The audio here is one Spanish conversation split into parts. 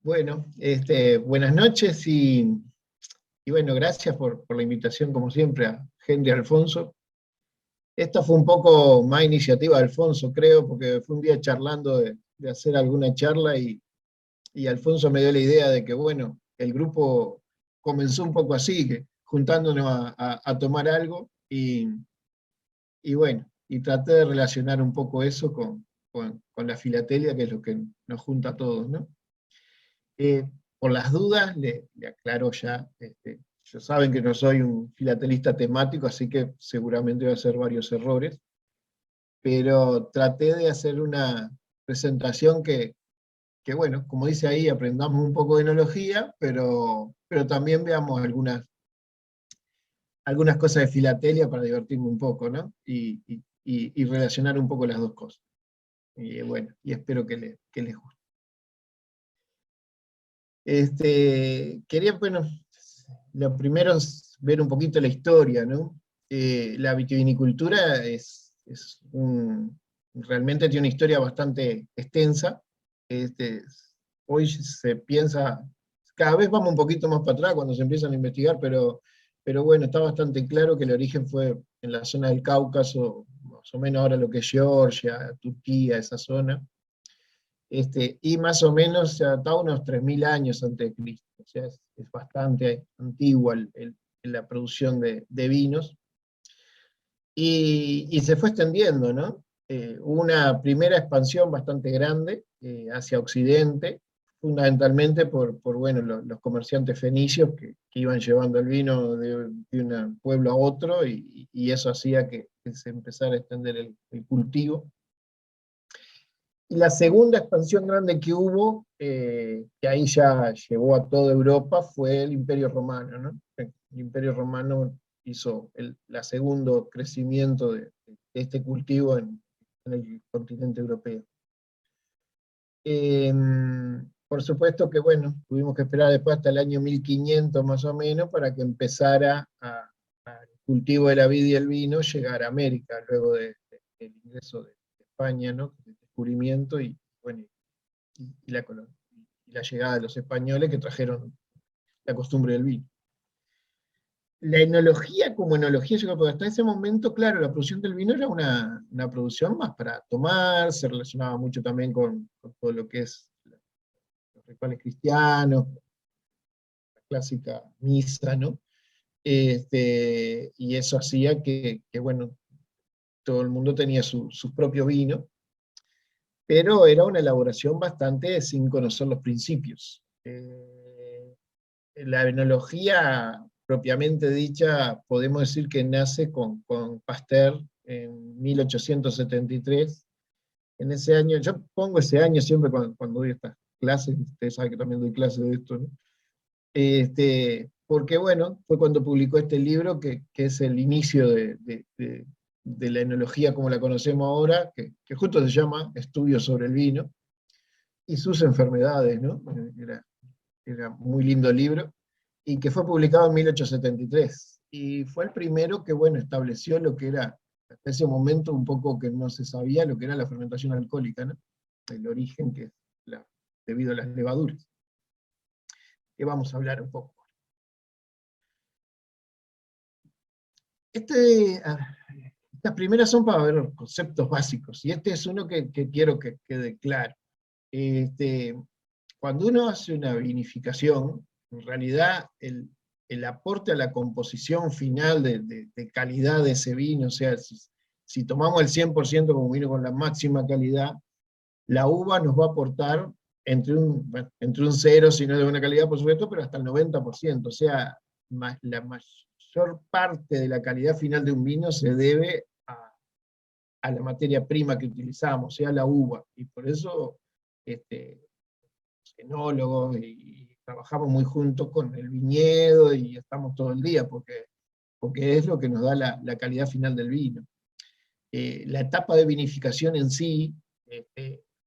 Bueno, buenas noches y bueno, gracias por la invitación, como siempre, a Henry Alfonso. Esta fue un poco más iniciativa de Alfonso, creo, porque fue un día charlando de hacer alguna charla y Alfonso me dio la idea de que, bueno, el grupo comenzó un poco así, que juntándonos a tomar algo y bueno, y traté de relacionar un poco eso con la filatelia, que es lo que nos junta a todos, ¿no? Por las dudas, le aclaro ya, ya saben que no soy un filatelista temático, así que seguramente voy a hacer varios errores, pero traté de hacer una presentación que bueno, como dice ahí, aprendamos un poco de enología, pero también veamos algunas cosas de filatelia para divertirme un poco, ¿no? Y relacionar un poco las dos cosas. Y bueno, y espero que les guste. Quería, bueno, lo primero es ver un poquito la historia, ¿no? La vitivinicultura realmente tiene una historia bastante extensa. Este, Hoy se piensa, cada vez vamos un poquito más para atrás cuando se empiezan a investigar, pero bueno, está bastante claro que el origen fue en la zona del Cáucaso, más o menos ahora lo que es Georgia, Turquía, esa zona. Y más o menos se databa unos 3000 años antes de Cristo, o sea, es bastante antigua la producción de vinos, y se fue extendiendo, ¿no? Hubo una primera expansión bastante grande hacia Occidente, fundamentalmente por bueno, los comerciantes fenicios que iban llevando el vino de un pueblo a otro, y eso hacía que se empezara a extender el cultivo. Y la segunda expansión grande que hubo, que ahí ya llegó a toda Europa, fue el Imperio Romano, ¿no? El Imperio Romano hizo el segundo crecimiento de este cultivo en el continente europeo. Por supuesto que, bueno, tuvimos que esperar después hasta el año 1500 más o menos para que empezara el cultivo de la vid y el vino llegar a América, luego del ingreso de España, ¿no? El descubrimiento y, bueno, y la llegada de los españoles que trajeron la costumbre del vino. La enología como enología llegó, porque hasta ese momento, claro, la producción del vino era una producción más para tomar, se relacionaba mucho también con todo lo que es los rituales cristianos, la clásica misa, ¿no? Y eso hacía que, bueno, todo el mundo tenía su propio vino, pero era una elaboración bastante sin conocer los principios. La enología propiamente dicha, podemos decir que nace con Pasteur en 1873. En ese año, yo pongo ese año siempre cuando doy estas clases, ustedes saben que también doy clases de esto, ¿no? Porque bueno, fue cuando publicó este libro que es el inicio de la enología como la conocemos ahora, que justo se llama Estudios sobre el vino, y sus enfermedades, ¿no? Era muy lindo libro, y que fue publicado en 1873. Y fue el primero que, bueno, estableció lo que era, hasta ese momento un poco que no se sabía, lo que era la fermentación alcohólica, ¿no? El origen que es debido a las levaduras, que vamos a hablar un poco. Estas primeras son para ver conceptos básicos, y este es uno que quiero que quede claro. Cuando uno hace una vinificación, en realidad el aporte a la composición final de calidad de ese vino, o sea, si tomamos el 100% como vino con la máxima calidad, la uva nos va a aportar entre un 0, si no es de buena calidad, por supuesto, pero hasta el 90%, o sea, la mayor parte de la calidad final de un vino se debe a la materia prima que utilizamos, o sea, la uva, y por eso enólogos y trabajamos muy juntos con el viñedo y estamos todo el día, porque es lo que nos da la calidad final del vino. La etapa de vinificación en sí,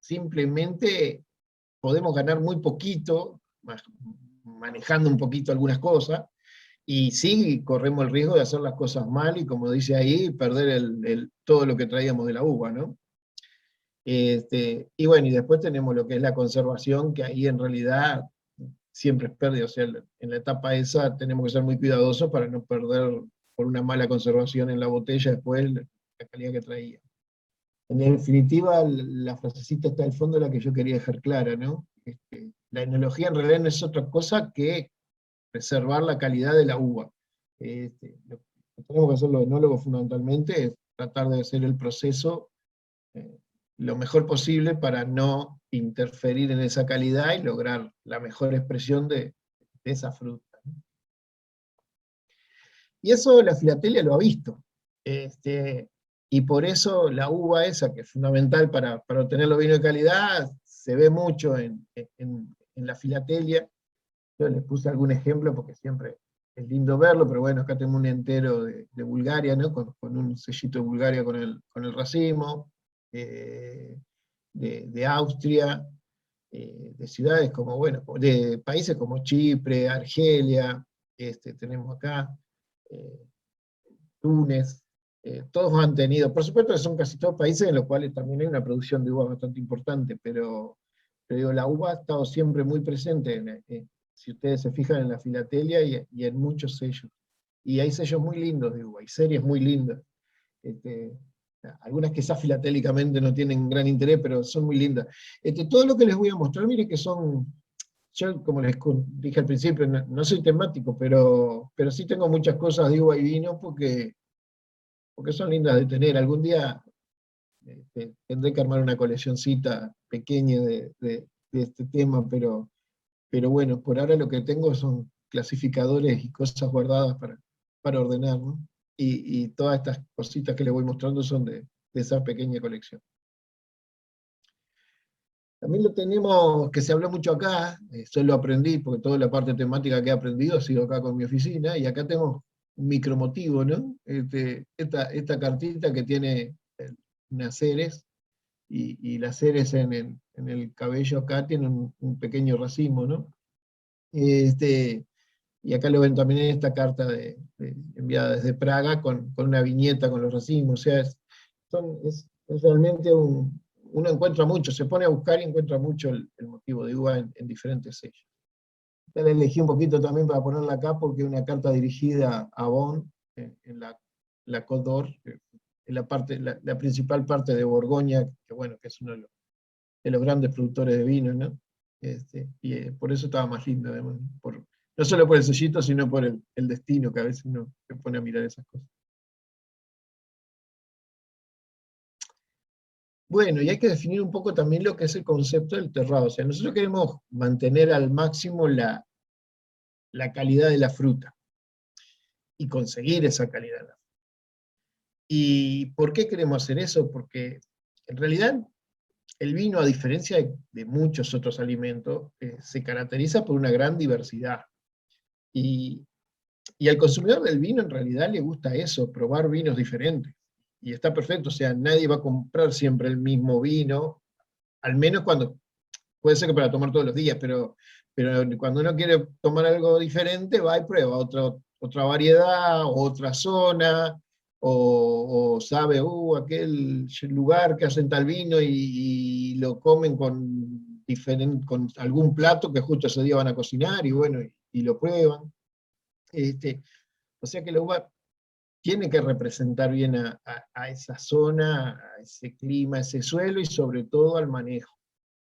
simplemente podemos ganar muy poquito, manejando un poquito algunas cosas, y sí corremos el riesgo de hacer las cosas mal y, como dice ahí, perder todo lo que traíamos de la uva, ¿no? Y bueno, y después tenemos lo que es la conservación, que ahí en realidad siempre es pérdida, o sea, en la etapa esa tenemos que ser muy cuidadosos para no perder por una mala conservación en la botella después la calidad que traía. En definitiva, la frasecita está al fondo, la que yo quería dejar clara, ¿no? La enología en realidad no es otra cosa que preservar la calidad de la uva. Lo que tenemos que hacer los enólogos fundamentalmente es tratar de hacer el proceso eh, lo mejor posible para no interferir en esa calidad y lograr la mejor expresión de esa fruta. Y eso la filatelia lo ha visto. Y por eso la uva esa, que es fundamental para obtener los vinos de calidad, se ve mucho en la filatelia. Yo les puse algún ejemplo porque siempre es lindo verlo, pero bueno, acá tengo un entero de Bulgaria, ¿no? Con un sellito de Bulgaria con el racimo, de Austria, de ciudades como, bueno, de países como Chipre, Argelia, tenemos acá, eh, Túnez, todos han tenido, por supuesto que son casi todos países en los cuales también hay una producción de uva bastante importante, pero digo, la uva ha estado siempre muy presente, si ustedes se fijan en la filatelia y en muchos sellos. Y hay sellos muy lindos de uva, y series muy lindas. Este, Algunas quizás filatélicamente no tienen gran interés, pero son muy lindas. Todo lo que les voy a mostrar, miren que son, yo como les dije al principio, no soy temático, pero sí tengo muchas cosas de uva y vino porque son lindas de tener. Algún día tendré que armar una coleccioncita pequeña de este tema, pero bueno, por ahora lo que tengo son clasificadores y cosas guardadas para ordenar, ¿no? Y todas estas cositas que les voy mostrando son de esa pequeña colección. También lo tenemos, que se habló mucho acá, yo lo aprendí, porque toda la parte temática que he aprendido ha sido acá con mi oficina, y acá tenemos un micromotivo, ¿no? Esta cartita que tiene unas ceres, y las ceres en el cabello acá tienen un pequeño racimo, ¿no? Y acá lo ven también en esta carta enviada desde Praga con una viñeta con los racimos, o sea, es realmente uno encuentra mucho, se pone a buscar y encuentra mucho el motivo de uva en diferentes sellos. Ya la elegí un poquito también para ponerla acá porque es una carta dirigida a Bonn, en la Côte d'Or, en la principal parte de Borgoña, que bueno, que es uno de los grandes productores de vino, ¿no? Y por eso estaba más lindo, además, no solo por el sellito, sino por el destino, que a veces uno se pone a mirar esas cosas. Bueno, y hay que definir un poco también lo que es el concepto del terroir. O sea, nosotros queremos mantener al máximo la calidad de la fruta y conseguir esa calidad. ¿Y por qué queremos hacer eso? Porque en realidad el vino, a diferencia de muchos otros alimentos, se caracteriza por una gran diversidad. Y, y al consumidor del vino en realidad le gusta eso, probar vinos diferentes. Y está perfecto, o sea, nadie va a comprar siempre el mismo vino, al menos cuando, puede ser que para tomar todos los días, pero cuando uno quiere tomar algo diferente, va y prueba otra variedad, otra zona, o sabe, aquel lugar que hacen tal vino y lo comen con algún plato que justo ese día van a cocinar, y bueno, y lo prueban. O sea que la uva tiene que representar bien a esa zona, a ese clima, a ese suelo y sobre todo al manejo.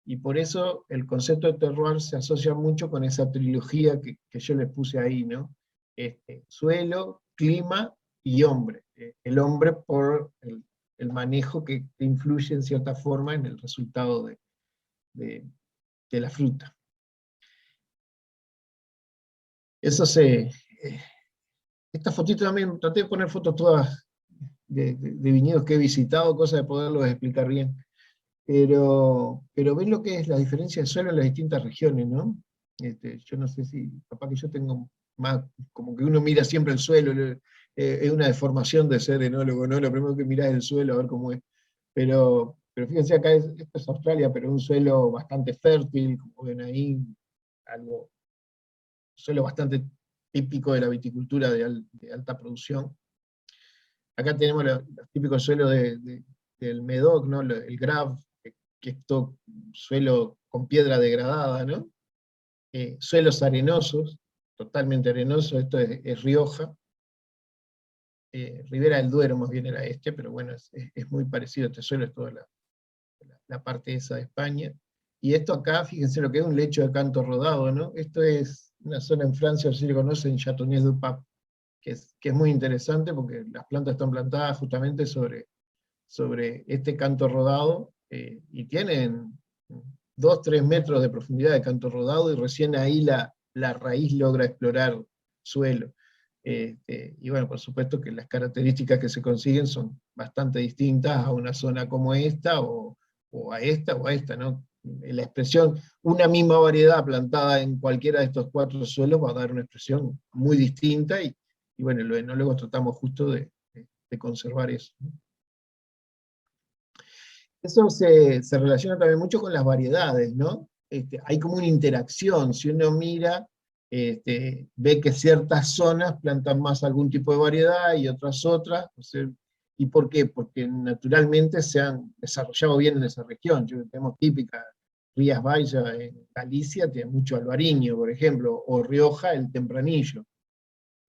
Y por eso el concepto de terroir se asocia mucho con esa trilogía que yo les puse ahí, ¿no? Suelo, clima y hombre. El hombre por el manejo que influye en cierta forma en el resultado de- de la fruta. Eso esta fotito también, traté de poner fotos todas de viñedos que he visitado, cosa de poderlos explicar bien. Pero ven lo que es la diferencia de suelo en las distintas regiones, ¿no? Yo no sé si, capaz que yo tengo más, como que uno mira siempre el suelo, es una deformación de ser enólogo, ¿no? Lo primero que mira es el suelo, a ver cómo es. Pero fíjense, acá esto es Australia, pero un suelo bastante fértil, como ven ahí, algo, suelo bastante típico de la viticultura de alta producción. Acá tenemos los típicos suelos del Medoc, ¿no? El Grave, que es todo suelo con piedra degradada, ¿no? Suelos arenosos, totalmente arenosos, esto es Rioja. Ribera del Duero más bien era este, pero bueno, es muy parecido, este suelo es toda la parte esa de España. Y esto acá, fíjense lo que es un lecho de canto rodado, ¿no? Esto es una zona en Francia, no sé si lo conocen, Châteauneuf-du-Pape, que es muy interesante porque las plantas están plantadas justamente sobre este canto rodado, y tienen 2, 3 metros de profundidad de canto rodado, y recién ahí la raíz logra explorar suelo. Y bueno, por supuesto que las características que se consiguen son bastante distintas a una zona como esta, o a esta, o a esta, ¿no? La expresión, una misma variedad plantada en cualquiera de estos 4 suelos va a dar una expresión muy distinta, y bueno, los enólogos tratamos justo de conservar eso, ¿no? Eso se relaciona también mucho con las variedades, ¿no? Hay como una interacción, si uno mira, ve que ciertas zonas plantan más algún tipo de variedad y otras. O sea, ¿y por qué? Porque naturalmente se han desarrollado bien en esa región. Tenemos típica, Rías Baixas en Galicia, tiene mucho albariño, por ejemplo, o Rioja, el tempranillo.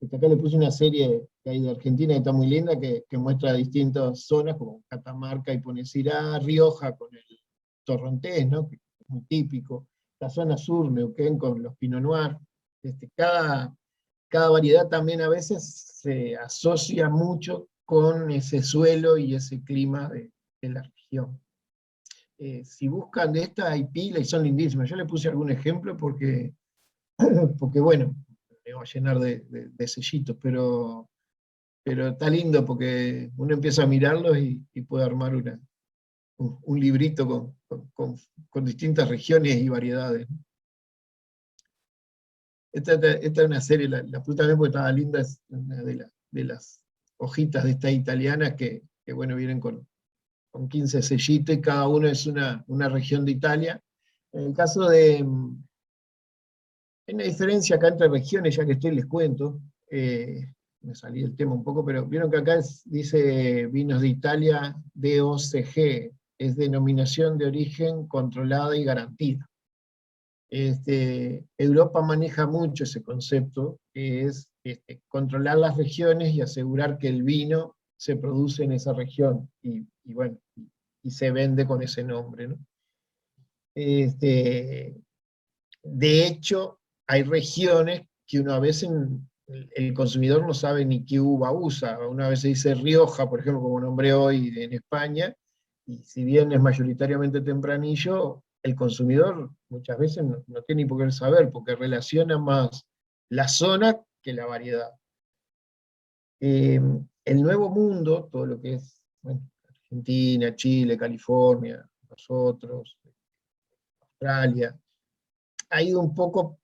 Acá le puse una serie que hay de Argentina que está muy linda, que muestra distintas zonas, como Catamarca y Ponecirá, Rioja con el torrontés, ¿no? Que es muy típico, la zona sur, Neuquén, con los Pinot Noir. Cada variedad también a veces se asocia mucho con ese suelo y ese clima de la región. Si buscan de estas, hay pila y son lindísimas. Yo le puse algún ejemplo porque bueno, me va a llenar de sellitos, pero está lindo porque uno empieza a mirarlos y puede armar un librito con distintas regiones y variedades. Esta es una serie, la puse también porque estaba linda, es una de las hojitas de estas italianas que bueno, vienen con 15 sellitos, y cada uno es una región de Italia. En el caso hay una diferencia acá entre regiones, ya que estoy, les cuento. Me salí del tema un poco, pero vieron que acá dice vinos de Italia, DOCG, es denominación de origen controlada y garantida. Europa maneja mucho ese concepto, que es controlar las regiones y asegurar que el vino se produce en esa región, y bueno, y se vende con ese nombre, ¿no? De hecho, hay regiones que uno a veces el consumidor no sabe ni qué uva usa. Una vez se dice Rioja, por ejemplo, como nombré hoy en España, y si bien es mayoritariamente tempranillo, el consumidor muchas veces no tiene ni por qué saber, porque relaciona más la zona que la variedad. El Nuevo Mundo, todo lo que es, bueno, Argentina, Chile, California, nosotros, Australia, ha ido un poco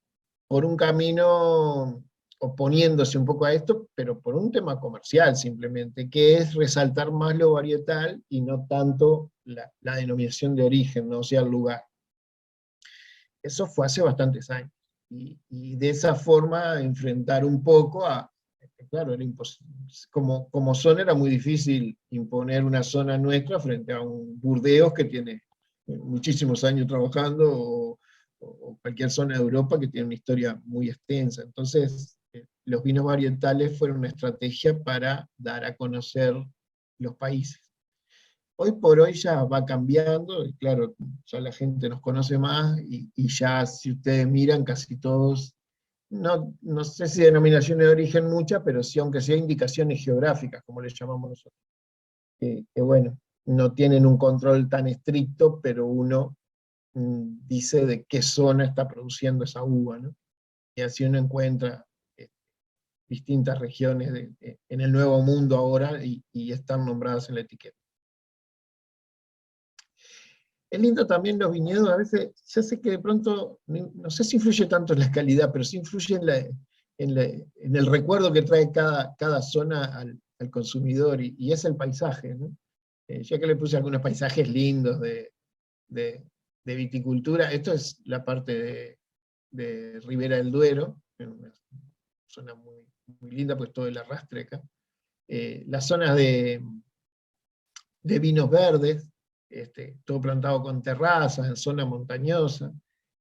por un camino oponiéndose un poco a esto, pero por un tema comercial simplemente, que es resaltar más lo varietal y no tanto la denominación de origen, ¿no? O sea, el lugar. Eso fue hace bastantes años. Y de esa forma enfrentar un poco claro, era como zona era muy difícil imponer una zona nuestra frente a un Burdeos que tiene muchísimos años trabajando, o cualquier zona de Europa que tiene una historia muy extensa. Entonces, los vinos varietales fueron una estrategia para dar a conocer los países. Hoy por hoy ya va cambiando, y claro, ya la gente nos conoce más, y ya si ustedes miran, casi todos, no sé si denominaciones de origen muchas, pero sí, aunque sea indicaciones geográficas, como les llamamos nosotros, que bueno, no tienen un control tan estricto, pero uno dice de qué zona está produciendo esa uva, ¿no? Y así uno encuentra distintas regiones en el Nuevo Mundo ahora, y están nombradas en la etiqueta. Es lindo también los viñedos, a veces, ya sé que de pronto, no sé si influye tanto en la calidad, pero sí influye en el recuerdo que trae cada zona al consumidor, y es el paisaje, ¿no? Ya que le puse algunos paisajes lindos de, de viticultura, esto es la parte de Ribera del Duero, una zona muy linda, pues todo el arrastre acá. Las zonas de vinos verdes, todo plantado con terrazas, en zona montañosa.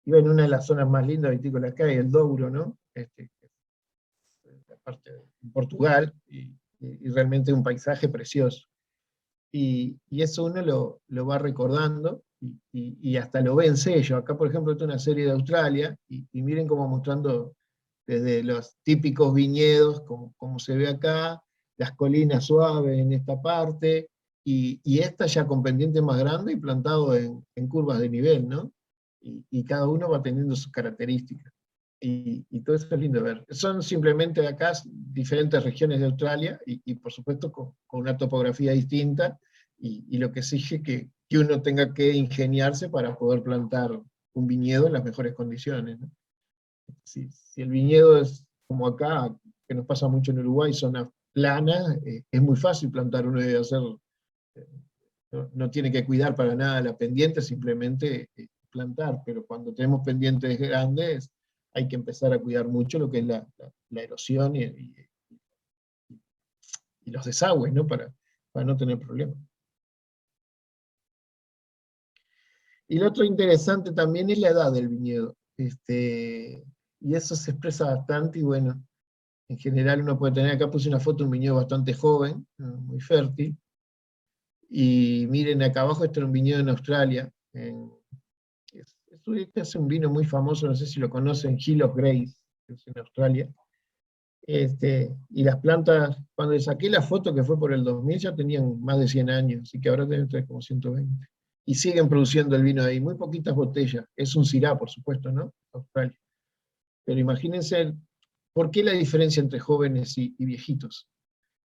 Y bueno, una de las zonas más lindas vitícolas que hay, el Douro, ¿no? La parte de Portugal, y realmente un paisaje precioso. Y eso uno lo va recordando, y hasta lo ve en sello. Acá, por ejemplo, está una serie de Australia, y miren cómo mostrando desde los típicos viñedos, como se ve acá, las colinas suaves en esta parte, y esta ya con pendiente más grande y plantado en curvas de nivel, ¿no? Y cada uno va teniendo sus características. Y todo eso es lindo de ver. Son simplemente acá diferentes regiones de Australia, y por supuesto con una topografía distinta, y lo que exige que uno tenga que ingeniarse para poder plantar un viñedo en las mejores condiciones, ¿no? Si el viñedo es como acá, que nos pasa mucho en Uruguay, zonas planas, es muy fácil plantar, uno debe hacer, eh, no tiene que cuidar para nada la pendiente, simplemente plantar, pero cuando tenemos pendientes grandes, hay que empezar a cuidar mucho lo que es la erosión y los desagües, ¿no? Para no tener problemas. Y lo otro interesante también es la edad del viñedo. Y eso se expresa bastante, y bueno, en general uno puede tener, acá puse una foto de un viñedo bastante joven, muy fértil, y miren acá abajo, este era un viñedo en Australia. Este es un vino muy famoso, no sé si lo conocen, Hill of Grace, que es en Australia. Y las plantas, cuando le saqué la foto, que fue por el 2000, ya tenían más de 100 años, así que ahora deben tener como 120. Y siguen produciendo el vino ahí, muy poquitas botellas. Es un Syrah, por supuesto, ¿no? Australia. Pero imagínense, ¿por qué la diferencia entre jóvenes y viejitos?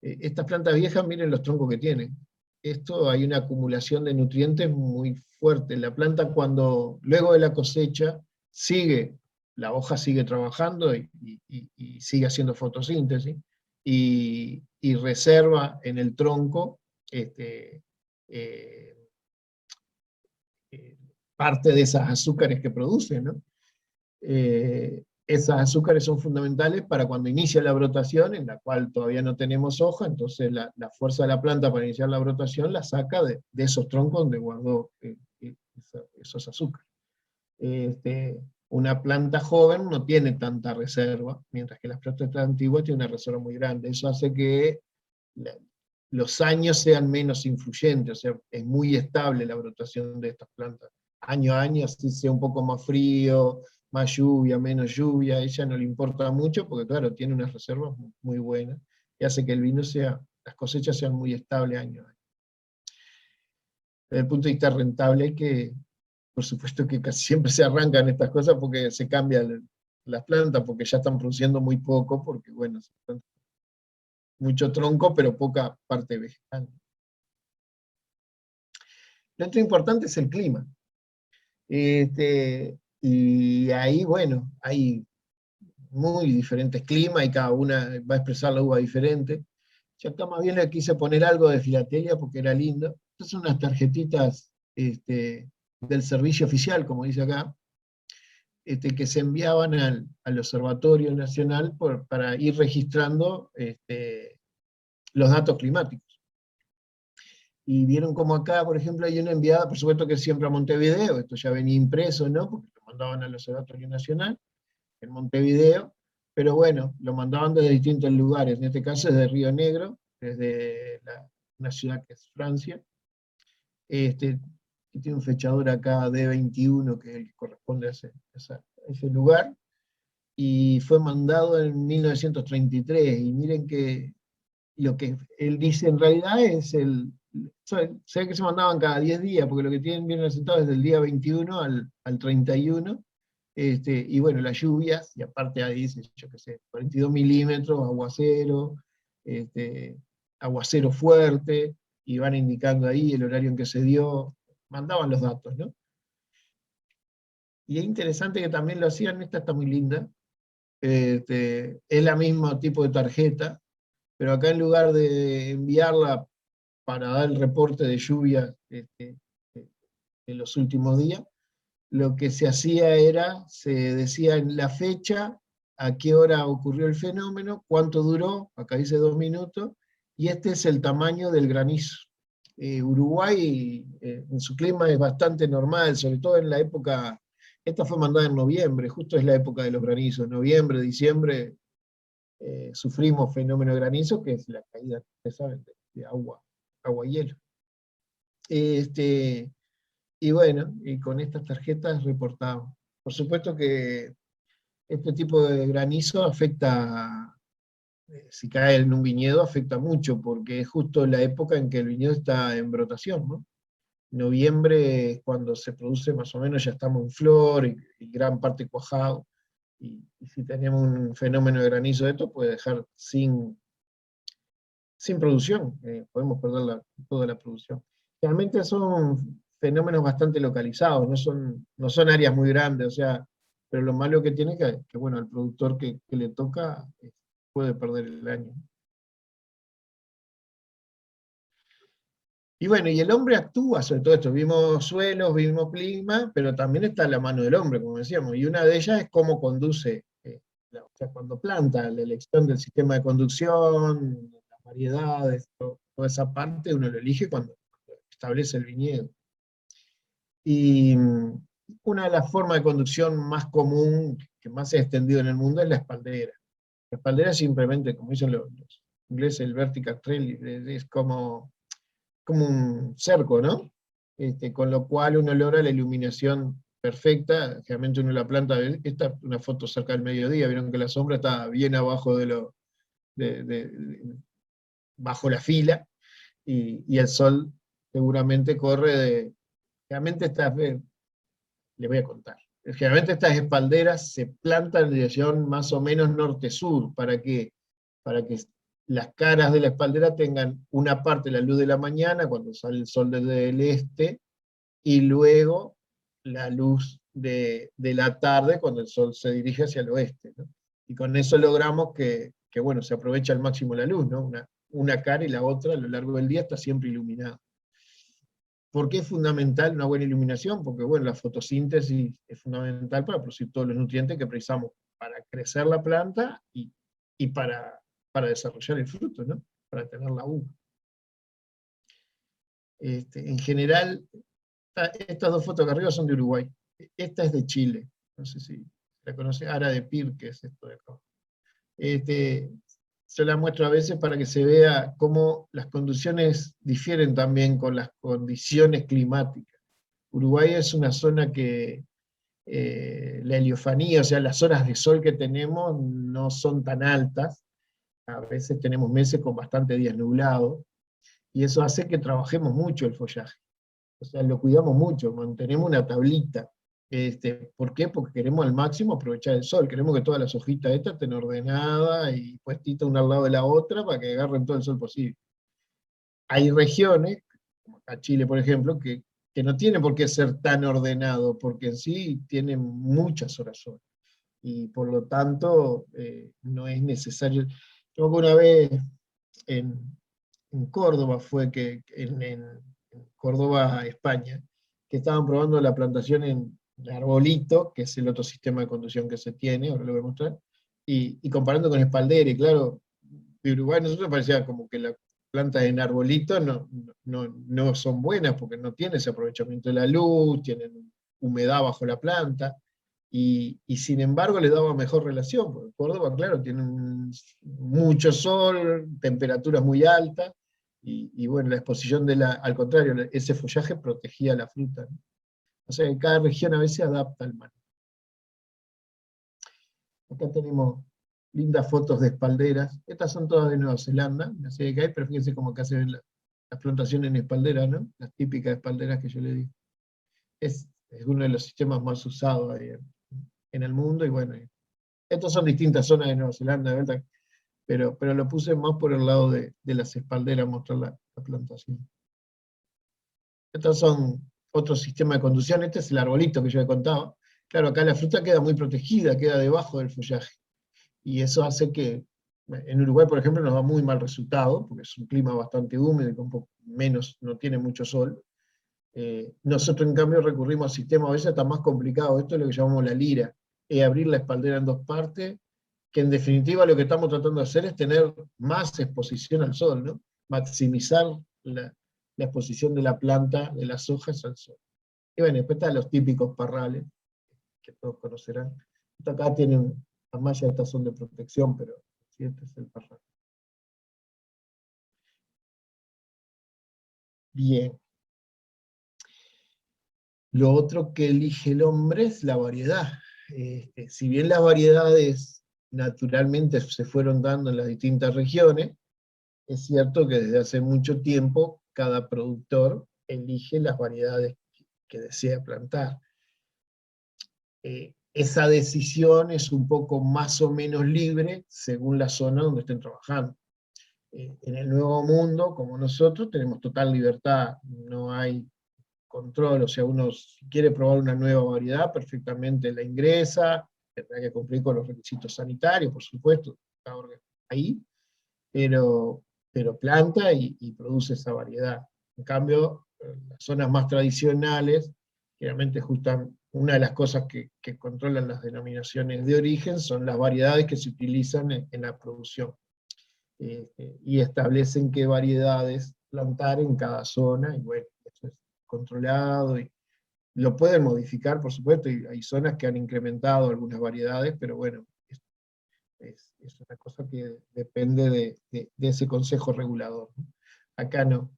Estas plantas viejas, miren los troncos que tienen. Esto hay una acumulación de nutrientes muy fuerte. La planta, cuando luego de la cosecha sigue, la hoja sigue trabajando, y sigue haciendo fotosíntesis, y reserva en el tronco eh, parte de esas azúcares que produce, ¿no? Esas azúcares son fundamentales para cuando inicia la brotación, en la cual todavía no tenemos hoja, entonces la fuerza de la planta para iniciar la brotación la saca de esos troncos donde guardó esos azúcares. Una planta joven no tiene tanta reserva, mientras que las plantas antiguas tienen una reserva muy grande. Eso hace que la, los años sean menos influyentes, o sea, es muy estable la brotación de estas plantas. Año a año, así sea un poco más frío, más lluvia, menos lluvia, a ella no le importa mucho, porque claro, tiene unas reservas muy buenas, y hace que el vino las cosechas sean muy estables año a año. Desde el punto de vista rentable, hay que, por supuesto que casi siempre se arrancan estas cosas porque se cambian las plantas, porque ya están produciendo muy poco, porque bueno, mucho tronco, pero poca parte vegetal. Lo otro importante es el clima. Y ahí, bueno, hay muy diferentes climas, y cada una va a expresar la uva diferente. Yo acá más bien le quise poner algo de filatelia porque era lindo. Estas son unas tarjetitas del servicio oficial, como dice acá, que se enviaban al Observatorio Nacional para ir registrando los datos climáticos. Y vieron como acá, por ejemplo, hay una enviada, por supuesto que siempre a Montevideo, esto ya venía impreso, ¿no? Porque lo mandaban al Observatorio Nacional, en Montevideo, pero bueno, lo mandaban desde distintos lugares, en este caso desde Río Negro, desde una ciudad que es Francia, que tiene un fechador acá D21, que es el que corresponde a ese lugar, y fue mandado en 1933, y miren que lo que él dice en realidad es se ve que se mandaban cada 10 días, porque lo que tienen bien asentado es del día 21 al 31, y bueno, las lluvias, y aparte ahí dice, yo qué sé, 42 milímetros, aguacero, aguacero fuerte, y van indicando ahí el horario en que se dio, mandaban los datos, ¿no? Y es interesante que también lo hacían, esta está muy linda, es la misma tipo de tarjeta, pero acá en lugar de enviarla para dar el reporte de lluvia en los últimos días, lo que se hacía era, se decía en la fecha, a qué hora ocurrió el fenómeno, cuánto duró, acá dice 2 minutos, y este es el tamaño del granizo. Uruguay en su clima es bastante normal, sobre todo en la época, esta fue mandada en noviembre, justo es la época de los granizos, noviembre, diciembre, sufrimos fenómeno de granizo, que es la caída, ustedes saben, de agua, agua y hielo. Y bueno, y con estas tarjetas reportamos. Por supuesto que este tipo de granizo afecta, si cae en un viñedo, afecta mucho, porque es justo la época en que el viñedo está en brotación, ¿no? Noviembre es cuando se produce más o menos, ya estamos en flor y gran parte cuajado, y si tenemos un fenómeno de granizo de esto, puede dejar sin producción, podemos perder toda la producción. Realmente son fenómenos bastante localizados, no son áreas muy grandes, o sea, pero lo malo que tiene es que bueno, al productor que le toca puede perder el año. Y bueno, y el hombre actúa sobre todo esto, vimos suelos, vimos clima, pero también está la mano del hombre, como decíamos, y una de ellas es cómo conduce, o sea, cuando planta, la elección del sistema de conducción, las variedades, toda esa parte uno lo elige cuando establece el viñedo. Y una de las formas de conducción más común, que más se ha extendido en el mundo, es la espaldera. La espaldera es simplemente, como dicen los ingleses, el vertical trail, es como un cerco, ¿no? Con lo cual uno logra la iluminación perfecta, generalmente uno la planta, esta es una foto cerca del mediodía, vieron que la sombra está bien abajo bajo la fila, y el sol seguramente corre generalmente les voy a contar, generalmente estas espalderas se plantan en dirección más o menos norte-sur, para que las caras de la espaldera tengan una parte la luz de la mañana, cuando sale el sol desde el este, y luego la luz de la tarde, cuando el sol se dirige hacia el oeste, ¿no? Y con eso logramos que, bueno, se aprovecha al máximo la luz, ¿no? Una cara y la otra a lo largo del día está siempre iluminada. ¿Por qué es fundamental una buena iluminación? Porque, bueno, la fotosíntesis es fundamental para producir todos los nutrientes que precisamos para crecer la planta y para desarrollar el fruto, ¿no? Para tener la uva. En general, estas dos fotos de arriba son de Uruguay. Esta es de Chile. No sé si la conoce, Ara de Pir, que es esto de acá. Yo la muestro a veces para que se vea cómo las condiciones difieren también con las condiciones climáticas. Uruguay es una zona que la heliofanía, o sea, las horas de sol que tenemos no son tan altas. A veces tenemos meses con bastante días nublados, y eso hace que trabajemos mucho el follaje. O sea, lo cuidamos mucho, mantenemos una tablita. ¿Por qué? Porque queremos al máximo aprovechar el sol, queremos que todas las hojitas estas estén ordenadas y puestitas una al lado de la otra para que agarren todo el sol posible. Hay regiones, como acá Chile por ejemplo, que no tiene por qué ser tan ordenado, porque en sí tienen muchas horas sol, y por lo tanto no es necesario. Yo una vez en, en Córdoba, fue que en Córdoba, España, que estaban probando la plantación en arbolito, que es el otro sistema de conducción que se tiene, ahora lo voy a mostrar, y comparando con espaldera, y claro, de Uruguay nosotros parecía como que las plantas en arbolito no son buenas, porque no tienen ese aprovechamiento de la luz, tienen humedad bajo la planta, y sin embargo le daba mejor relación, porque Córdoba, claro, tiene mucho sol, temperaturas muy altas, y bueno, la exposición al contrario, ese follaje protegía la fruta, ¿no? O sea que cada región a veces adapta al manejo. Acá tenemos lindas fotos de espalderas. Estas son todas de Nueva Zelanda, no sé qué hay, pero fíjense cómo acá se ven las plantaciones en espaldera, ¿no? Las típicas espalderas que yo le digo. Es uno de los sistemas más usados ahí en el mundo, y bueno, estas son distintas zonas de Nueva Zelanda, de verdad, pero lo puse más por el lado de las espalderas, mostrar la plantación. Estos son otros sistemas de conducción, este es el arbolito que yo he contado. Claro, acá la fruta queda muy protegida, queda debajo del follaje, y eso hace que, en Uruguay por ejemplo nos da muy mal resultado, porque es un clima bastante húmedo y con menos, no tiene mucho sol. Nosotros en cambio recurrimos a sistemas a veces hasta más complicados, esto es lo que llamamos la lira, es abrir la espaldera en dos partes, que en definitiva lo que estamos tratando de hacer es tener más exposición al sol, ¿no? Maximizar la exposición de la planta, de las hojas al sol. Y bueno, después están los típicos parrales, que todos conocerán. Acá tienen, las mallas estas son de protección, pero sí, este es el parral. Bien. Lo otro que elige el hombre es la variedad. Si bien las variedades naturalmente se fueron dando en las distintas regiones, es cierto que desde hace mucho tiempo cada productor elige las variedades que desea plantar. Esa decisión es un poco más o menos libre según la zona donde estén trabajando. En el Nuevo Mundo, como nosotros, tenemos total libertad, no hay control, o sea, uno si quiere probar una nueva variedad, perfectamente la ingresa, tendrá que cumplir con los requisitos sanitarios, por supuesto, ahí, pero, pero planta y produce esa variedad. En cambio, en las zonas más tradicionales, generalmente justan, una de las cosas que controlan las denominaciones de origen son las variedades que se utilizan en la producción. Y establecen qué variedades plantar en cada zona, y bueno, eso es controlado, y lo pueden modificar, por supuesto, y hay zonas que han incrementado algunas variedades, pero bueno, es una cosa que depende de ese consejo regulador, ¿no? Acá no.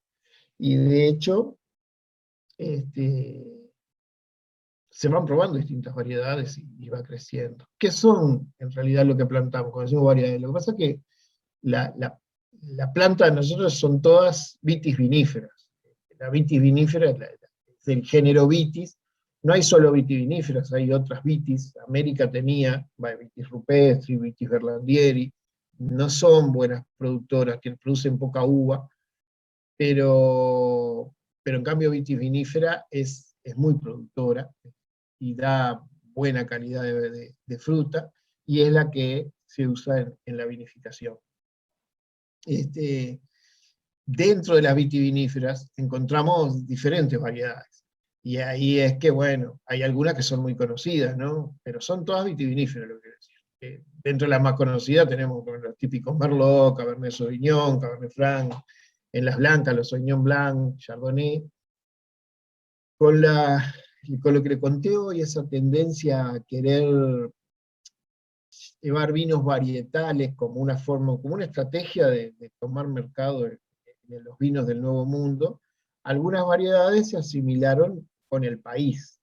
Y de hecho, este, se van probando distintas variedades y va creciendo. ¿Qué son en realidad lo que plantamos cuando decimos variedades? Lo que pasa es que la planta de nosotros son todas vitis viníferas. La vitis vinífera es del género vitis. No hay solo vitis viníferas, hay otras vitis. América tenía vitis rupestri, vitis berlandieri. No son buenas productoras, que producen poca uva, pero en cambio vitis vinífera es muy productora y da buena calidad de fruta, y es la que se usa en la vinificación. Dentro de las vitiviníferas encontramos diferentes variedades. Y ahí es que, bueno, hay algunas que son muy conocidas, ¿no? Pero son todas vitiviníferas, lo que quiero decir. Dentro de las más conocidas tenemos los típicos Merlot, Cabernet Sauvignon, Cabernet Franc, en las blancas, los Sauvignon Blanc, Chardonnay. Con, con lo que le conté hoy, esa tendencia a querer llevar vinos varietales como una forma, como una estrategia de tomar mercado de los vinos del Nuevo Mundo, algunas variedades se asimilaron con el país.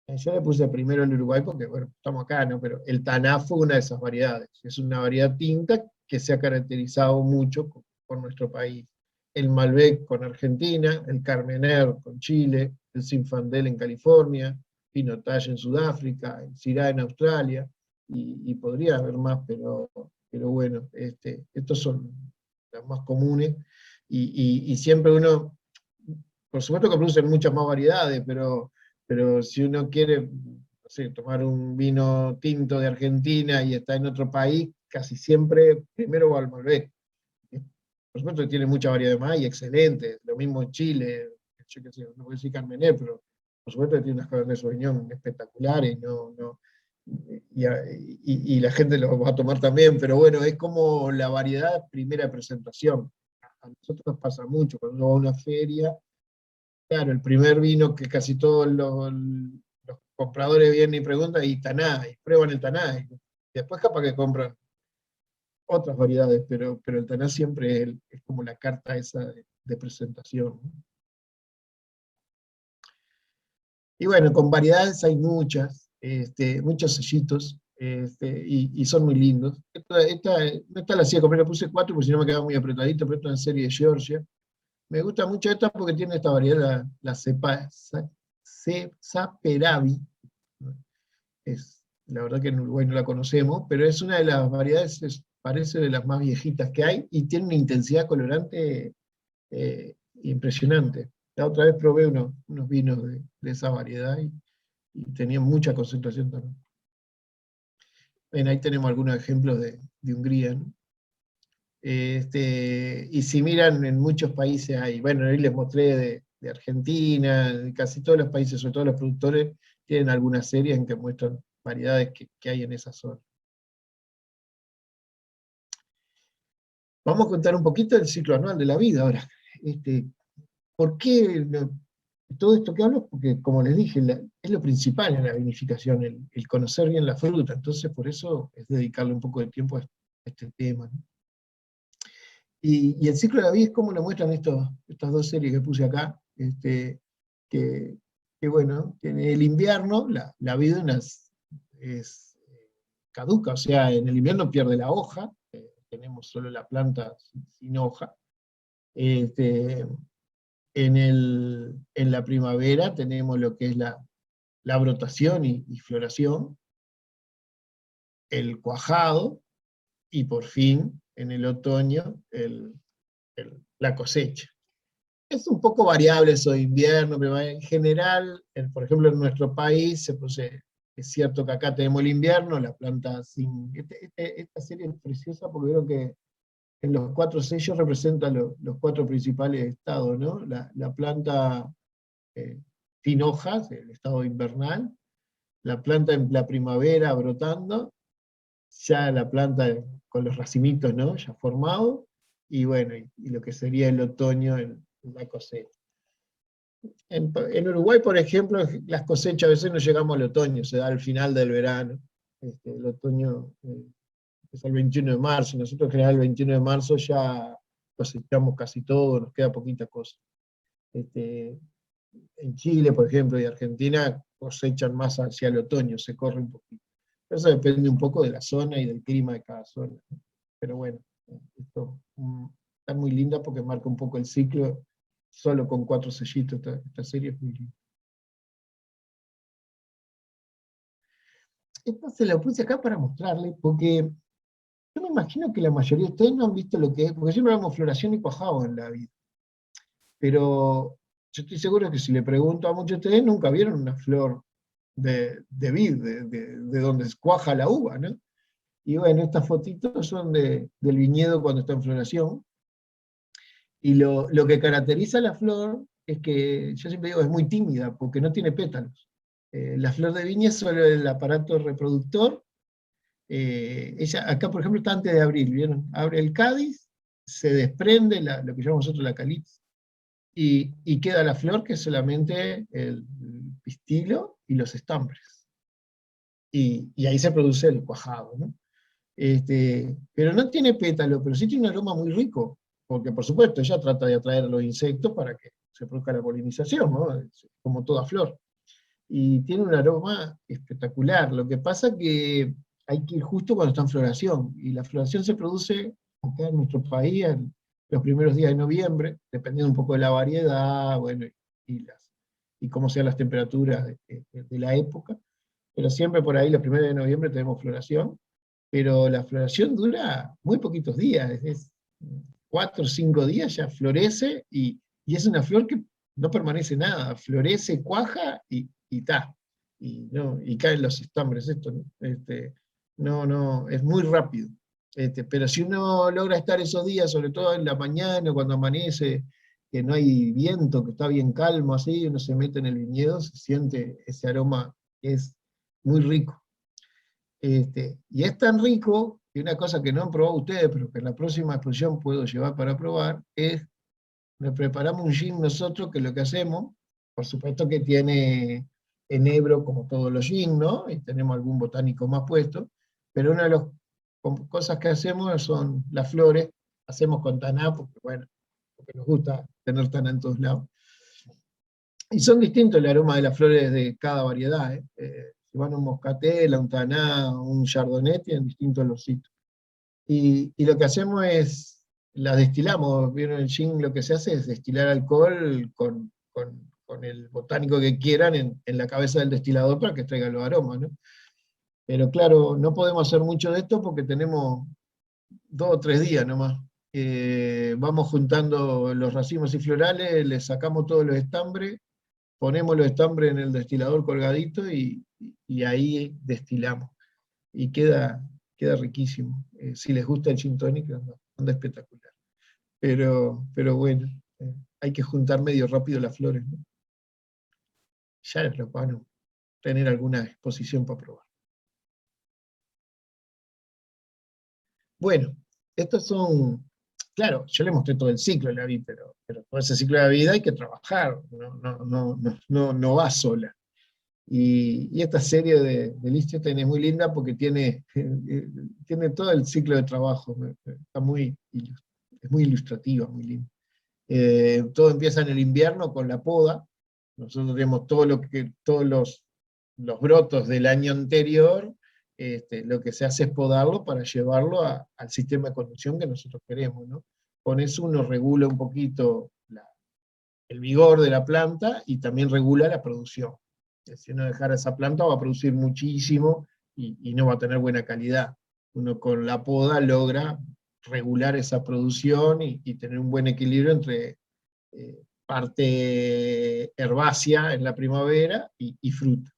Yo le puse primero el Uruguay porque, bueno, estamos acá, ¿no? Pero el Taná fue una de esas variedades. Es una variedad tinta que se ha caracterizado mucho por nuestro país. El Malbec con Argentina, el Carmener con Chile, el Zinfandel en California, Pinotage en Sudáfrica, el Syrah en Australia, y podría haber más, pero bueno, estos son los más comunes, y siempre uno, por supuesto que producen muchas más variedades, pero si uno quiere, no sé, tomar un vino tinto de Argentina y está en otro país, casi siempre primero va al Malbec. Por supuesto que tiene mucha variedad más y excelente. Lo mismo en Chile, yo qué sé, no voy a decir Carmener, pero por supuesto que tiene unas Cabernet Sauvignon espectaculares, y la gente lo va a tomar también, pero bueno, es como la variedad primera de presentación. A nosotros nos pasa mucho, cuando uno va a una feria, claro, el primer vino que casi todos los compradores vienen y preguntan, y Taná, y prueban el Taná, y después capaz que compran otras variedades, pero el Taná siempre es como la carta esa de presentación, ¿no? Y bueno, con variedades hay muchas, muchos sellitos, y son muy lindos. Esta la hacía comer, le puse 4 porque si no me quedaba muy apretadito, pero esta es una serie de Georgia. Me gusta mucho esta porque tiene esta variedad, la Saperavi. La verdad que en Uruguay no la conocemos, pero es una de las variedades, parece de las más viejitas que hay, y tiene una intensidad colorante impresionante. La otra vez probé unos vinos de esa variedad y tenían mucha concentración también. Bueno, ahí tenemos algunos ejemplos de Hungría, ¿no? Y si miran, en muchos países hay, bueno, ahí les mostré de Argentina, casi todos los países, sobre todo los productores, tienen algunas series en que muestran variedades que hay en esa zona. Vamos a contar un poquito del ciclo anual de la vida ahora. ¿por qué todo esto que hablo? Porque, como les dije, es lo principal en la vinificación, el conocer bien la fruta. Entonces, por eso es dedicarle un poco de tiempo a este tema, ¿no? Y el ciclo de la vida es como lo muestran estas dos series que puse acá, que, que bueno, que en el invierno la vida es caduca, o sea, en el invierno pierde la hoja, tenemos solo la planta sin hoja. Este, en la primavera tenemos lo que es la brotación y floración, el cuajado, y por fin en el otoño la cosecha. Es un poco variable eso de invierno, pero en general, por ejemplo, en nuestro país, es cierto que acá tenemos el invierno, la planta sin... esta serie es preciosa porque creo que en los 4 sellos representan los 4 principales estados, ¿no? La planta eh, sin hojas, el estado invernal, la planta en la primavera brotando, ya la planta con los racimitos, ¿no? Ya formados, y bueno, y lo que sería el otoño en la cosecha. En Uruguay, por ejemplo, las cosechas a veces no llegamos al otoño, se da al final del verano. El otoño es el 21 de marzo, nosotros en general el 21 de marzo ya cosechamos casi todo, nos queda poquita cosa. Este, en Chile, por ejemplo, y Argentina cosechan más hacia el otoño, se corre un poquito. Eso depende un poco de la zona y del clima de cada zona, ¿no? Pero bueno, esto está muy linda porque marca un poco el ciclo, solo con 4 sellitos, esta serie es muy linda. Esta se la puse acá para mostrarle, porque yo me imagino que la mayoría de ustedes no han visto lo que es, porque siempre hablamos floración y cuajado en la vida, pero yo estoy seguro que si le pregunto a muchos de ustedes, nunca vieron una flor de vid, de donde cuaja la uva, ¿no? Y bueno, estas fotitos son del viñedo cuando está en floración, y lo que caracteriza la flor es que, yo siempre digo, es muy tímida, porque no tiene pétalos. La flor de viña es solo el aparato reproductor. Ella, acá por ejemplo está antes de abrir, ¿vieron? Abre el cádiz, se desprende lo que llamamos nosotros la caliz, y queda la flor que es solamente el pistilo y los estambres. Y ahí se produce el cuajado, ¿no? Pero no tiene pétalo, pero sí tiene un aroma muy rico, porque por supuesto ella trata de atraer a los insectos para que se produzca la polinización, ¿no? Como toda flor. Y tiene un aroma espectacular. Lo que pasa que hay que ir justo cuando está en floración, y la floración se produce acá en nuestro país en los primeros días de noviembre, dependiendo un poco de la variedad, bueno, y cómo sean las temperaturas de la época, pero siempre por ahí los primeros de noviembre tenemos floración, pero la floración dura muy poquitos días, es 4 o 5 días ya florece, y es una flor que no permanece nada, florece, cuaja y ta. Y, no, y caen los estambres, esto, ¿no? No, es muy rápido. Pero si uno logra estar esos días, sobre todo en la mañana, cuando amanece, que no hay viento, que está bien calmo así, uno se mete en el viñedo, se siente ese aroma que es muy rico. Y es tan rico, que una cosa que no han probado ustedes, pero que en la próxima exposición puedo llevar para probar, es, nos preparamos un gin nosotros, que lo que hacemos, por supuesto que tiene enebro como todos los gin, ¿no? Y tenemos algún botánico más puesto, pero una de las cosas que hacemos son las flores, hacemos con taná, porque bueno, porque nos gusta tener taná en todos lados. Y son distintos el aroma de las flores de cada variedad, ¿eh? Si van a un moscatel, a un taná, un chardonnay, tienen distintos olorcitos. Y lo que hacemos es, las destilamos, ¿vieron el gin? Lo que se hace es destilar alcohol con el botánico que quieran en la cabeza del destilador para que traiga los aromas, ¿no? Pero claro, no podemos hacer mucho de esto porque tenemos 2 o 3 días nomás. Vamos juntando los racimos y florales, les sacamos todos los estambres, ponemos los estambres en el destilador colgadito, y ahí destilamos. Y queda riquísimo. Si les gusta el gin tonic, anda espectacular. Pero bueno, hay que juntar medio rápido las flores, ¿no? Ya los van a tener alguna exposición para probar. Bueno, estos son claro, yo le mostré todo el ciclo de la vid, pero todo ese ciclo de la vida hay que trabajar, no va sola. Y esta serie de Liechtenstein es muy linda porque tiene todo el ciclo de trabajo, es muy ilustrativa, muy linda. Todo empieza en el invierno con la poda. Nosotros tenemos todos los brotos del año anterior, lo que se hace es podarlo para llevarlo al sistema de conducción que nosotros queremos, ¿no? Con eso uno regula un poquito el vigor de la planta y también regula la producción. Si uno dejara esa planta va a producir muchísimo y no va a tener buena calidad. Uno con la poda logra regular esa producción y tener un buen equilibrio entre parte herbácea en la primavera y fruta.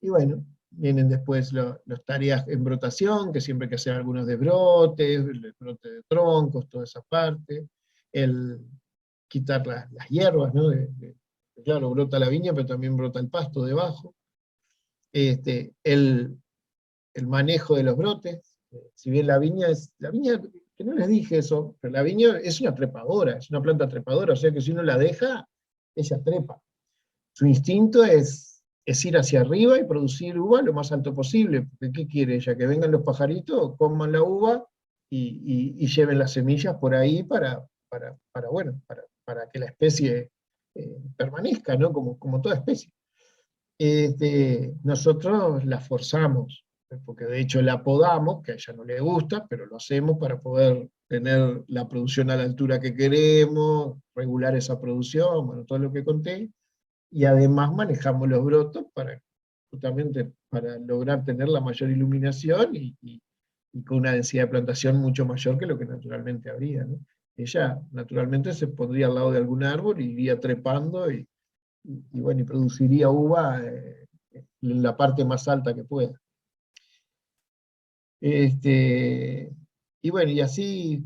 Y bueno, vienen después las tareas en brotación, que siempre hay que hacer algunos desbrotes, el brote de troncos, toda esa parte, el quitar las hierbas, ¿no? Claro, brota la viña, pero también brota el pasto debajo. El manejo de los brotes, si bien la viña, que no les dije eso, pero la viña es una trepadora, es una planta trepadora, o sea que si uno la deja, ella trepa. Su instinto es ir hacia arriba y producir uva lo más alto posible, porque ¿qué quiere ella? Que vengan los pajaritos, coman la uva y lleven las semillas por ahí para que la especie permanezca, ¿no? Como toda especie. Nosotros la forzamos, porque de hecho la podamos, que a ella no le gusta, pero lo hacemos para poder tener la producción a la altura que queremos, regular esa producción, bueno, todo lo que conté, y además manejamos los brotos justamente para lograr tener la mayor iluminación y con una densidad de plantación mucho mayor que lo que naturalmente habría, ¿no? Ella naturalmente se pondría al lado de algún árbol y iría trepando y bueno, y produciría uva en la parte más alta que pueda. Y bueno, y así,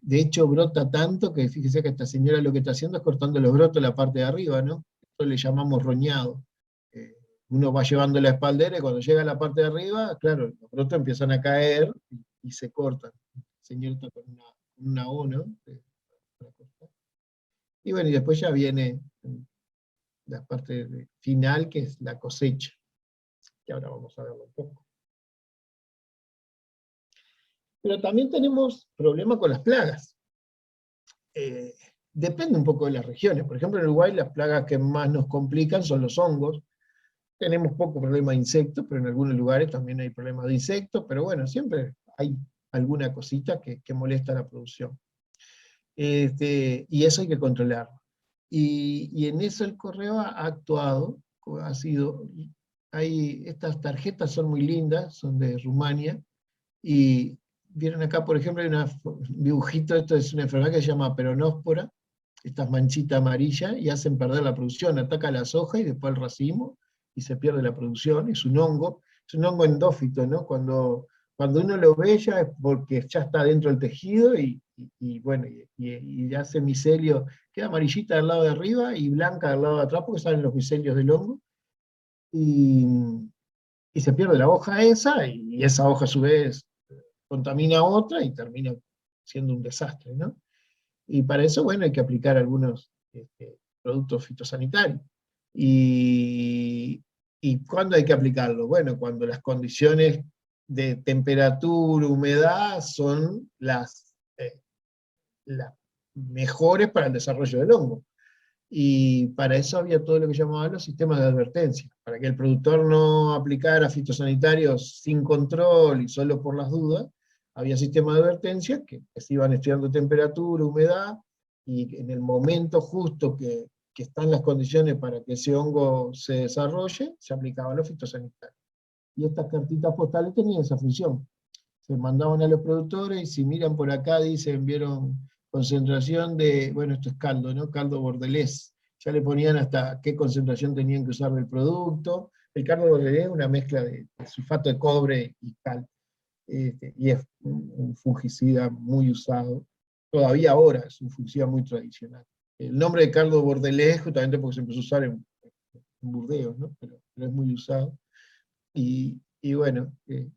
de hecho brota tanto que fíjese que esta señora lo que está haciendo es cortando los brotos en la parte de arriba, ¿no? Eso le llamamos roñado. Eh, Uno va llevando la espaldera y cuando llega a la parte de arriba, claro, los brotos empiezan a caer y se cortan. El señor está con una O, ¿no? Para cortar. Y bueno, y después ya viene la parte final, que es la cosecha, que ahora vamos a verlo un poco. Pero también tenemos problemas con las plagas. Eh, Depende un poco de las regiones. Por ejemplo, en Uruguay las plagas que más nos complican son los hongos. Tenemos poco problema de insectos, pero en algunos lugares también hay problemas de insectos, pero bueno, siempre hay alguna cosita que molesta la producción. Y eso hay que controlarlo. Y en eso el correo ha actuado, estas tarjetas son muy lindas, son de Rumania, y vieron acá, por ejemplo, hay un dibujito, esto es una enfermedad que se llama peronóspora, estas manchitas amarillas, y hacen perder la producción, ataca la soja y después el racimo, y se pierde la producción, es un hongo endófito, ¿no? Cuando uno lo ve ya es porque ya está dentro del tejido bueno, y hace micelio, queda amarillita del lado de arriba y blanca del lado de atrás porque salen los micelios del hongo, y, y se pierde la hoja esa, y esa hoja a su vez contamina otra y termina siendo un desastre, ¿no? Y para eso, bueno, hay que aplicar algunos productos fitosanitarios. ¿Y cuándo hay que aplicarlo? Bueno, cuando las condiciones de temperatura, humedad son las mejores para el desarrollo del hongo. Y para eso había todo lo que llamaban los sistemas de advertencia, para que el productor no aplicara fitosanitarios sin control y solo por las dudas. Había sistemas de advertencia que se iban estudiando temperatura, humedad, y en el momento justo que están las condiciones para que ese hongo se desarrolle, se aplicaban los fitosanitarios. Y estas cartitas postales tenían esa función. Se mandaban a los productores y si miran por acá, dicen, vieron concentración de, bueno, esto es caldo, ¿no? Caldo bordelés. Ya le ponían hasta qué concentración tenían que usar del producto. El caldo bordelés es una mezcla de sulfato de cobre y cal. Y es un fungicida muy usado. Todavía ahora es un fungicida muy tradicional. El nombre de caldo bordelés justamente porque se empezó a usar en Burdeos, ¿no? Pero es muy usado. Y bueno,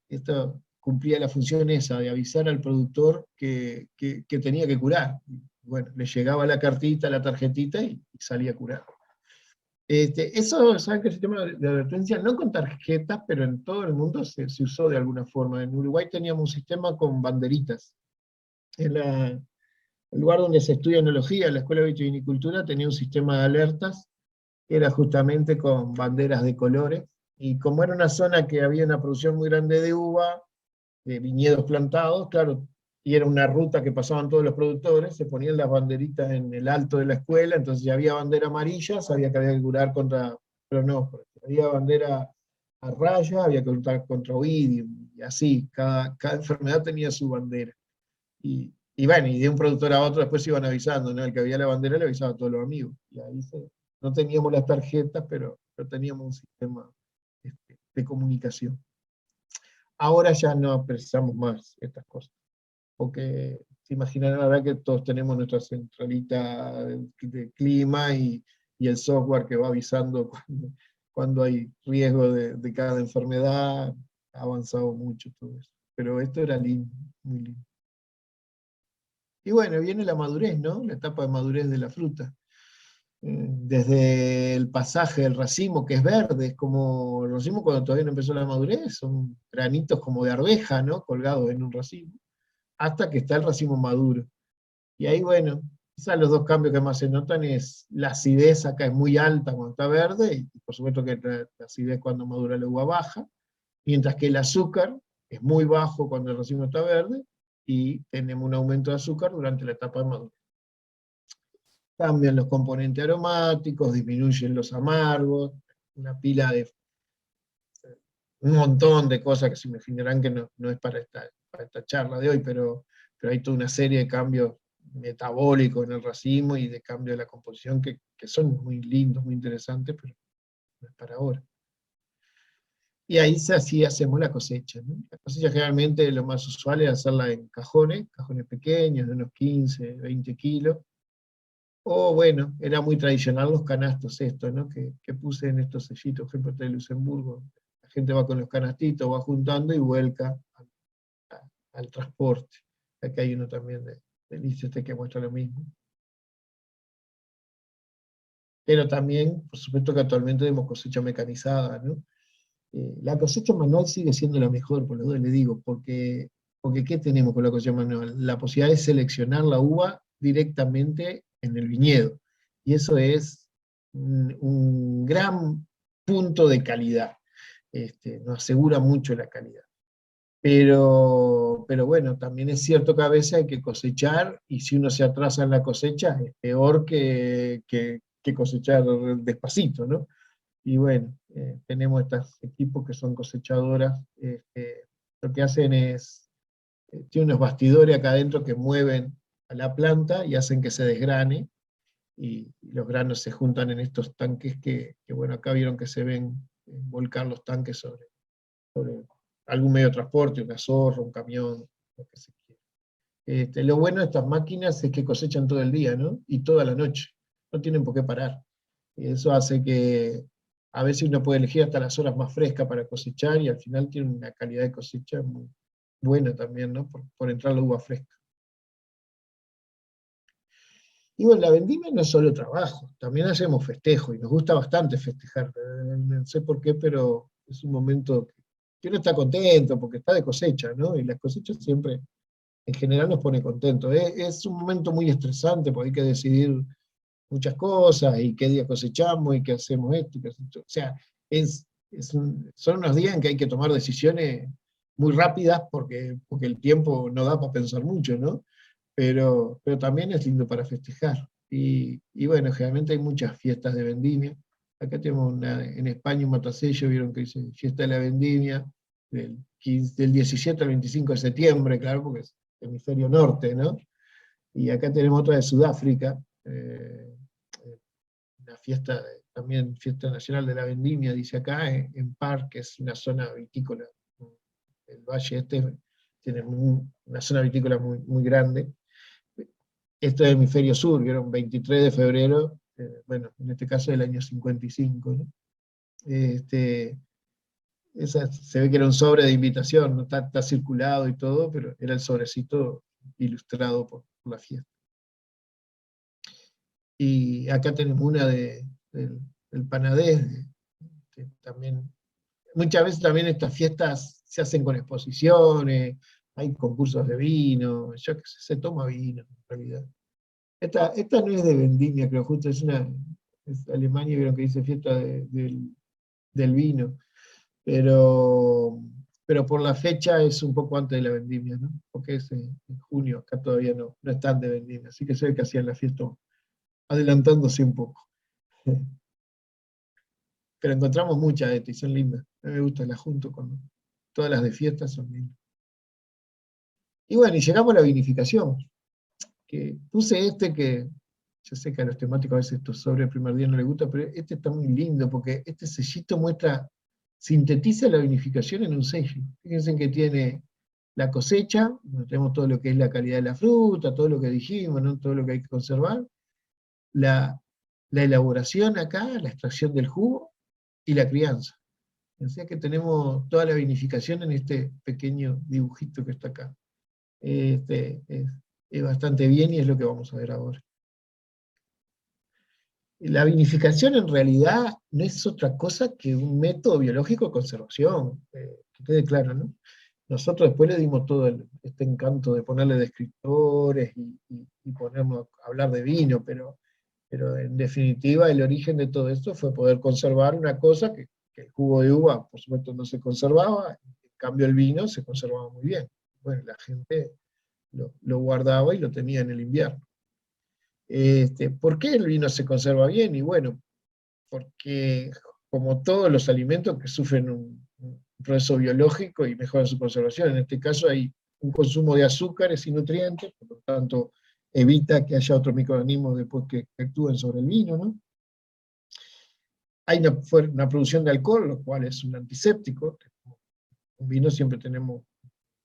esto cumplía la función esa, de avisar al productor que tenía que curar. Bueno, le llegaba la cartita, la tarjetita y salía a curar. Eso, ¿saben qué sistema de advertencia? No con tarjetas, pero en todo el mundo se usó de alguna forma. En Uruguay teníamos un sistema con banderitas. El lugar donde se estudia enología, la Escuela de Vitivinicultura, tenía un sistema de alertas, que era justamente con banderas de colores, y como era una zona que había una producción muy grande de uva, de viñedos plantados, claro, y era una ruta que pasaban todos los productores, se ponían las banderitas en el alto de la escuela, entonces si había bandera amarilla, sabía que había que curar contra, pero no, si había bandera a raya, había que luchar contra oidium, y así, cada enfermedad tenía su bandera. Y bueno, y de un productor a otro después se iban avisando, ¿no? El que había la bandera le avisaba a todos los amigos. Y ahí no teníamos las tarjetas, pero teníamos un sistema de comunicación. Ahora ya no precisamos más estas cosas, porque se imaginarán ahora que todos tenemos nuestra centralita de clima y el software que va avisando cuando hay riesgo de cada enfermedad. Ha avanzado mucho todo eso. Pero esto era lindo, muy lindo. Y bueno, viene la madurez, ¿no? La etapa de madurez de la fruta. Desde el pasaje del racimo, que es verde, es como el racimo cuando todavía no empezó la madurez, son granitos como de arveja, ¿no? Colgados en un racimo, hasta que está el racimo maduro. Y ahí, bueno, quizás los dos cambios que más se notan es la acidez acá es muy alta cuando está verde, y por supuesto que la acidez cuando madura la uva baja, mientras que el azúcar es muy bajo cuando el racimo está verde, y tenemos un aumento de azúcar durante la etapa de madurez. Cambian los componentes aromáticos, disminuyen los amargos, una pila de un montón de cosas que se imaginarán que no es para esta charla de hoy, pero hay toda una serie de cambios metabólicos en el racimo y de cambio de la composición que son muy lindos, muy interesantes, pero no es para ahora. Y ahí así hacemos la cosecha, ¿no? La cosecha generalmente lo más usual es hacerla en cajones pequeños de unos 15, 20 kilos. O bueno, era muy tradicional los canastos estos, ¿no? Que puse en estos sellitos, por ejemplo, de Luxemburgo. La gente va con los canastitos, va juntando y vuelca al transporte. Aquí hay uno también de Lice que muestra lo mismo. Pero también, por supuesto que actualmente tenemos cosecha mecanizada, ¿no? La cosecha manual sigue siendo la mejor, por lo que le digo, porque ¿qué tenemos con la cosecha manual? La posibilidad de seleccionar la uva directamente en el viñedo. Y eso es un gran punto de calidad. Nos asegura mucho la calidad. Pero bueno, también es cierto que a veces hay que cosechar, y si uno se atrasa en la cosecha, es peor que cosechar despacito, ¿no? Y bueno, tenemos estos equipos que son cosechadoras, lo que hacen es, tiene unos bastidores acá adentro que mueven a la planta y hacen que se desgrane, y los granos se juntan en estos tanques bueno, acá vieron que se ven volcar los tanques sobre algún medio de transporte, una zorra, un camión, lo que se quiera. Lo bueno de estas máquinas es que cosechan todo el día, ¿no? Y toda la noche, no tienen por qué parar. Y eso hace que a veces uno puede elegir hasta las horas más frescas para cosechar, y al final tiene una calidad de cosecha muy buena también, ¿no? Por entrar la uva fresca. Y bueno, la vendimia no es solo trabajo, también hacemos festejo, y nos gusta bastante festejar. No sé por qué, pero es un momento que uno está contento, porque está de cosecha, ¿no? Y las cosechas siempre, en general, nos pone contentos. Es un momento muy estresante, porque hay que decidir muchas cosas, y qué día cosechamos, y qué hacemos esto, y qué hacemos esto. O sea, son unos días en que hay que tomar decisiones muy rápidas, porque el tiempo no da para pensar mucho, ¿no? Pero también es lindo para festejar. Y bueno, generalmente hay muchas fiestas de vendimia. Acá tenemos en España un matasello, vieron que dice fiesta de la vendimia, del 17 al 25 de septiembre, claro, porque es hemisferio norte, ¿no? Y acá tenemos otra de Sudáfrica, una fiesta, también fiesta nacional de la vendimia, dice acá, en Par, que es una zona vitícola. El valle este tiene una zona vitícola muy, muy grande. Esto es hemisferio sur, vieron, 23 de febrero, bueno, en este caso del año 55, ¿no? se ve que era un sobre de invitación, no está circulado y todo, pero era el sobrecito ilustrado por la fiesta. Y acá tenemos una del Panadés, que también, muchas veces también estas fiestas se hacen con exposiciones, hay concursos de vino, yo qué sé, se toma vino en realidad. Esta no es de vendimia, creo, justo es Alemania, vieron que dice fiesta del vino, pero por la fecha es un poco antes de la vendimia, ¿no? Porque es en junio, acá todavía no están de vendimia, así que se ve que hacían la fiesta adelantándose un poco. Pero encontramos muchas de estas y son lindas. A mí me gusta, las junto con todas las de fiesta, son lindas. Y bueno, y llegamos a la vinificación, que puse que yo sé que a los temáticos a veces esto sobre el primer día no les gusta, pero este está muy lindo, porque este sellito sintetiza la vinificación en un sello. Fíjense que tiene la cosecha, donde tenemos todo lo que es la calidad de la fruta, todo lo que dijimos, ¿no? Todo lo que hay que conservar, la elaboración acá, la extracción del jugo y la crianza. O sea que tenemos toda la vinificación en este pequeño dibujito que está acá. Es bastante bien y es lo que vamos a ver ahora. La vinificación en realidad no es otra cosa que un método biológico de conservación, que quede claro, ¿no? Nosotros después le dimos todo este encanto de ponerle descriptores y ponernos a hablar de vino, pero en definitiva el origen de todo esto fue poder conservar una cosa que el jugo de uva, por supuesto, no se conservaba, en cambio el vino se conservaba muy bien. Bueno, la gente lo guardaba y lo tenía en el invierno. ¿Por qué el vino se conserva bien? Y bueno, porque como todos los alimentos que sufren un proceso biológico y mejoran su conservación, en este caso hay un consumo de azúcares y nutrientes, por lo tanto evita que haya otros microorganismos después que actúen sobre el vino, ¿no? Hay una producción de alcohol, lo cual es un antiséptico. En vino siempre tenemos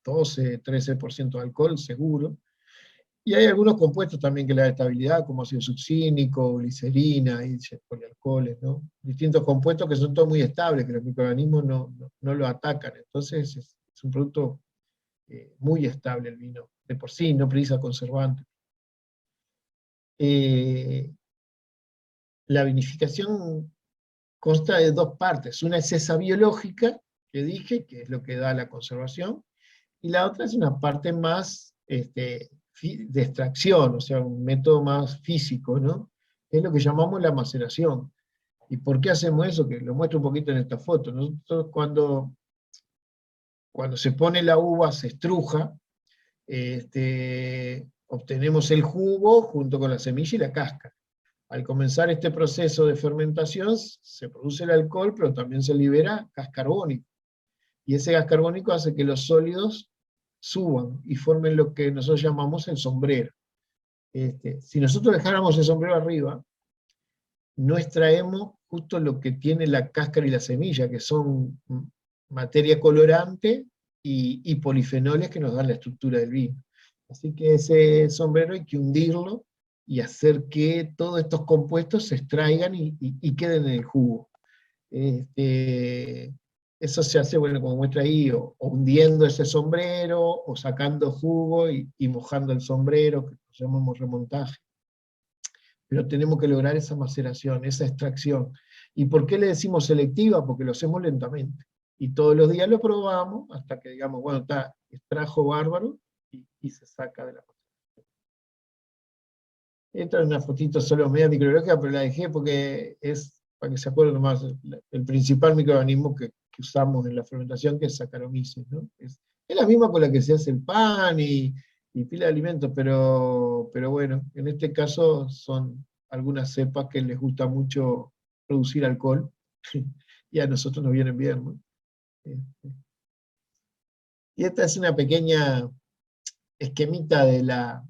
12-13% de alcohol seguro. Y hay algunos compuestos también que le dan estabilidad, como ácido succínico, glicerina, y polialcoholes, ¿no? Distintos compuestos que son todos muy estables, que los microorganismos no lo atacan. Entonces es un producto muy estable el vino, de por sí, no precisa conservante. La vinificación consta de dos partes. Una es esa biológica, que dije, que es lo que da la conservación, y la otra es una parte más de extracción, o sea, un método más físico, ¿no? Es lo que llamamos la maceración. ¿Y por qué hacemos eso? Que lo muestro un poquito en esta foto. Nosotros cuando se pone la uva, se estruja, obtenemos el jugo junto con la semilla y la cáscara. Al comenzar este proceso de fermentación, se produce el alcohol, pero también se libera gas carbónico. Y ese gas carbónico hace que los sólidos suban y formen lo que nosotros llamamos el sombrero. Si nosotros dejáramos el sombrero arriba, no extraemos justo lo que tiene la cáscara y la semilla, que son materia colorante y polifenoles que nos dan la estructura del vino. Así que ese sombrero hay que hundirlo y hacer que todos estos compuestos se extraigan y queden en el jugo. Eso se hace, bueno, como muestra ahí, o hundiendo ese sombrero, o sacando jugo y mojando el sombrero, que llamamos remontaje. Pero tenemos que lograr esa maceración, esa extracción. ¿Y por qué le decimos selectiva? Porque lo hacemos lentamente. Y todos los días lo probamos hasta que digamos, bueno, está, extrajo bárbaro y se saca de la maceración. Esta es una fotito solo media microbiológica, pero la dejé porque es, para que se acuerden nomás, el principal microorganismo que usamos en la fermentación, que es Saccharomyces, ¿no? Es la misma con la que se hace el pan y pila de alimentos, pero bueno, en este caso son algunas cepas que les gusta mucho producir alcohol, y a nosotros nos vienen bien, ¿no? Y esta es una pequeña esquemita de la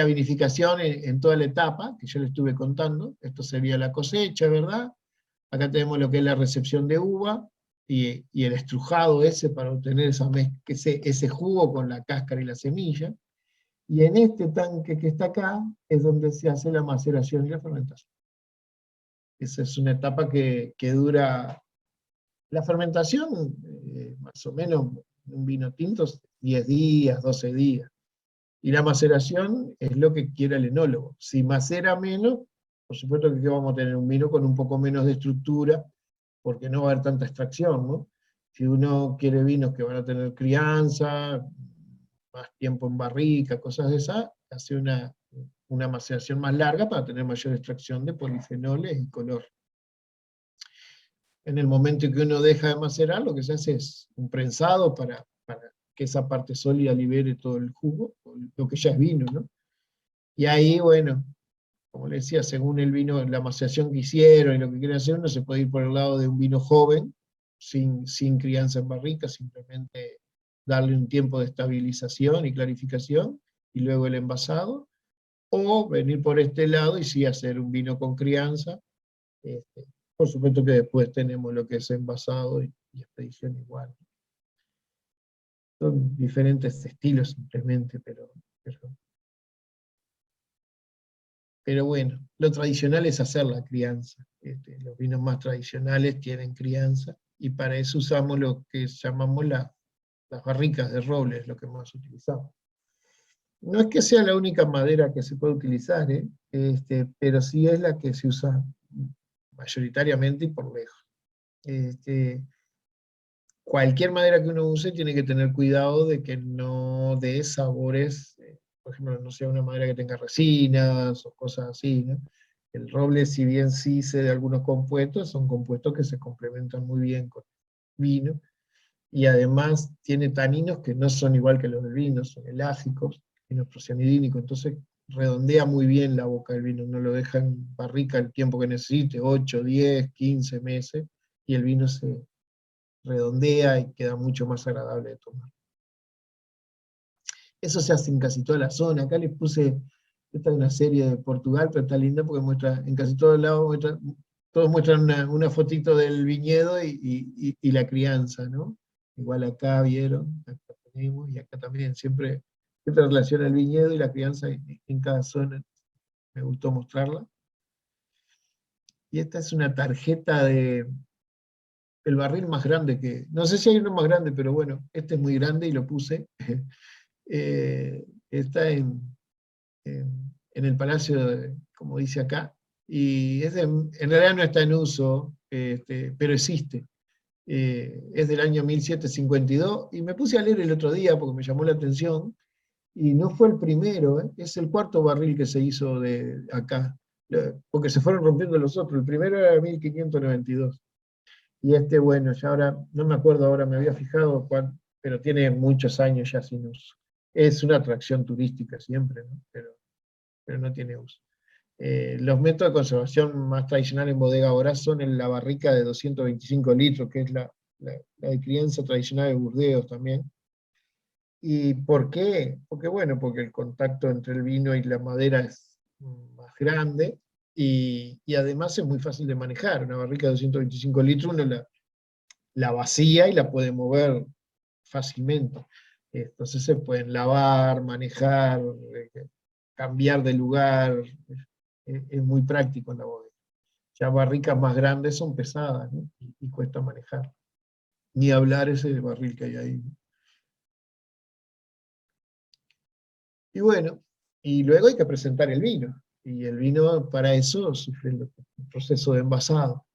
vinificación en toda la etapa, que yo le estuve contando. Esto sería la cosecha, ¿verdad? Acá tenemos lo que es la recepción de uva, y el estrujado ese para obtener ese jugo con la cáscara y la semilla. Y en este tanque que está acá es donde se hace la maceración y la fermentación. Esa es una etapa que dura La fermentación, más o menos, un vino tinto, 10 días, 12 días. Y la maceración es lo que quiera el enólogo. Si macera menos, por supuesto que vamos a tener un vino con un poco menos de estructura, porque no va a haber tanta extracción, ¿no? Si uno quiere vinos que van a tener crianza, más tiempo en barrica, cosas de esas, hace una maceración más larga para tener mayor extracción de polifenoles y color. En el momento en que uno deja de macerar, lo que se hace es un prensado para que esa parte sólida libere todo el jugo, lo que ya es vino, ¿no? Y ahí, bueno, como le decía, según el vino, la maceración que hicieron y lo que quieren hacer, uno se puede ir por el lado de un vino joven, sin crianza en barrica, simplemente darle un tiempo de estabilización y clarificación, y luego el envasado, o venir por este lado y sí hacer un vino con crianza. Este, por supuesto que después tenemos lo que es envasado y expedición igual. Son diferentes estilos simplemente, pero bueno, lo tradicional es hacer la crianza. Los vinos más tradicionales tienen crianza, y para eso usamos lo que llamamos las barricas de roble, es lo que más utilizamos. No es que sea la única madera que se puede utilizar, pero sí es la que se usa mayoritariamente y por lejos. Cualquier madera que uno use tiene que tener cuidado de que no dé sabores, por ejemplo, no sea una madera que tenga resinas o cosas así, ¿no? El roble, si bien sí se de algunos compuestos, son compuestos que se complementan muy bien con vino, y además tiene taninos que no son igual que los del vino, son elágicos, vino procianidínico, entonces redondea muy bien la boca del vino, no lo deja en barrica el tiempo que necesite, 8, 10, 15 meses, y el vino se redondea y queda mucho más agradable de tomar. Eso se hace en casi toda la zona. Acá les puse, esta es una serie de Portugal, pero está linda porque muestra, en casi todos lados, todos muestran una fotito del viñedo y la crianza, ¿no? Igual acá vieron, acá tenemos, y acá también, siempre relaciona el viñedo y la crianza en cada zona. Me gustó mostrarla. Y esta es una tarjeta de el barril más grande no sé si hay uno más grande, pero bueno, este es muy grande y lo puse. Está en el palacio, como dice acá, y en realidad no está en uso, pero existe. Es del año 1752, y me puse a leer el otro día porque me llamó la atención, y no fue el primero, es el cuarto barril que se hizo de acá, porque se fueron rompiendo los otros. El primero era de 1592. Y bueno, ya ahora, no me acuerdo ahora, me había fijado cuál, pero tiene muchos años ya sin uso. Es una atracción turística siempre, ¿no? Pero no tiene uso. Los métodos de conservación más tradicionales en bodega ahora son en la barrica de 225 litros, que es la de crianza tradicional de Burdeos también. ¿Y por qué? Porque bueno, porque el contacto entre el vino y la madera es más grande, y además es muy fácil de manejar. Una barrica de 225 litros uno la vacía y la puede mover fácilmente. Entonces se pueden lavar, manejar, cambiar de lugar, es muy práctico en la bodega. Ya barricas más grandes son pesadas, ¿no? y cuesta manejar. Ni hablar ese barril que hay ahí. Y bueno, y luego hay que presentar el vino. Y el vino para eso sufre el proceso de envasado.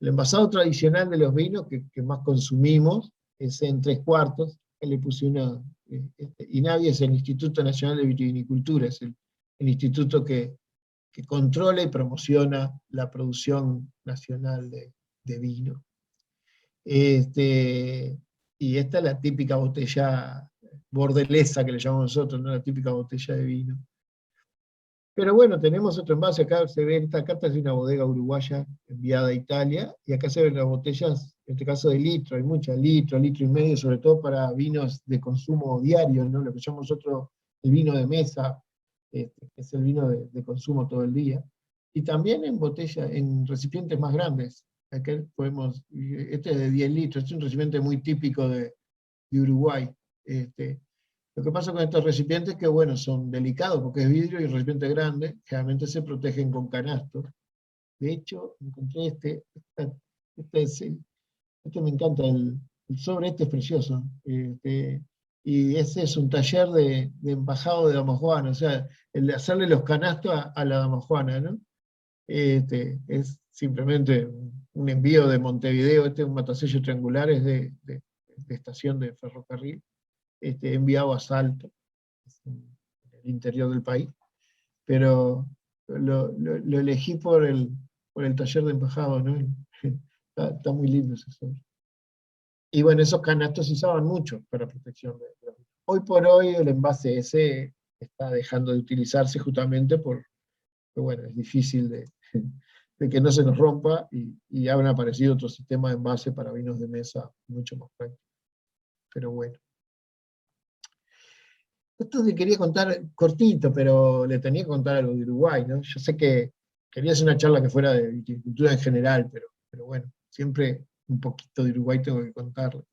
El envasado tradicional de los vinos que más consumimos es en 3/4. Le puse INAVI es el Instituto Nacional de Vitivinicultura, es el instituto que controla y promociona la producción nacional de vino. Y esta es la típica botella bordelesa que le llamamos nosotros, ¿no? La típica botella de vino. Pero bueno, tenemos otro envase. Acá se ve, esta carta es de una bodega uruguaya enviada a Italia, y acá se ven las botellas, en este caso de litro, hay muchas, litro, litro y medio, sobre todo para vinos de consumo diario, ¿no? Lo que llamamos nosotros el vino de mesa, que es el vino de consumo todo el día. Y también en botellas, en recipientes más grandes. Acá este es de 10 litros, este es un recipiente muy típico de Uruguay. Lo que pasa con estos recipientes es que, bueno, son delicados porque es vidrio y el recipiente grande, generalmente se protegen con canastos. De hecho, encontré este es Este me encanta, el sobre este es precioso. Y ese es un taller de embajado de Dama Juana, o sea, el de hacerle los canastos a la Dama Juana, ¿no? Es simplemente un envío de Montevideo, este es un matasello triangular, es de estación de ferrocarril, enviado a Salto, en el interior del país, pero lo elegí por el taller de embajado, ¿no? Está muy lindo ese sobre. Y bueno, esos canastos se usaban mucho para protección de los niños. Hoy por hoy el envase ese está dejando de utilizarse justamente porque, bueno, es difícil de que no se nos rompa y han aparecido otros sistemas de envase para vinos de mesa mucho más prácticos. Pero bueno. Esto te quería contar cortito, pero le tenía que contar algo de Uruguay, ¿no? Yo sé que quería hacer una charla que fuera de viticultura en general, pero bueno, siempre un poquito de Uruguay tengo que contarle.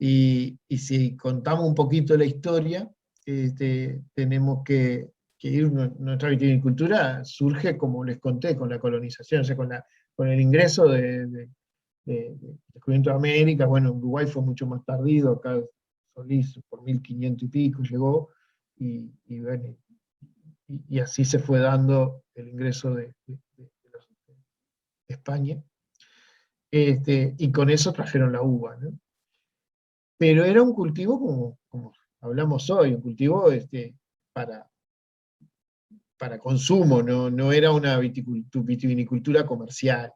Y si contamos un poquito la historia, tenemos que ir, nuestra viticultura surge, como les conté, con la colonización, o sea, con el ingreso del descubrimiento de América. Bueno, Uruguay fue mucho más tardío, acá Solís por 1500 y pico llegó, bueno, y así se fue dando el ingreso de España, y con eso trajeron la uva, ¿no? Pero era un cultivo como hablamos hoy, un cultivo para, para consumo, no era una vitivinicultura comercial.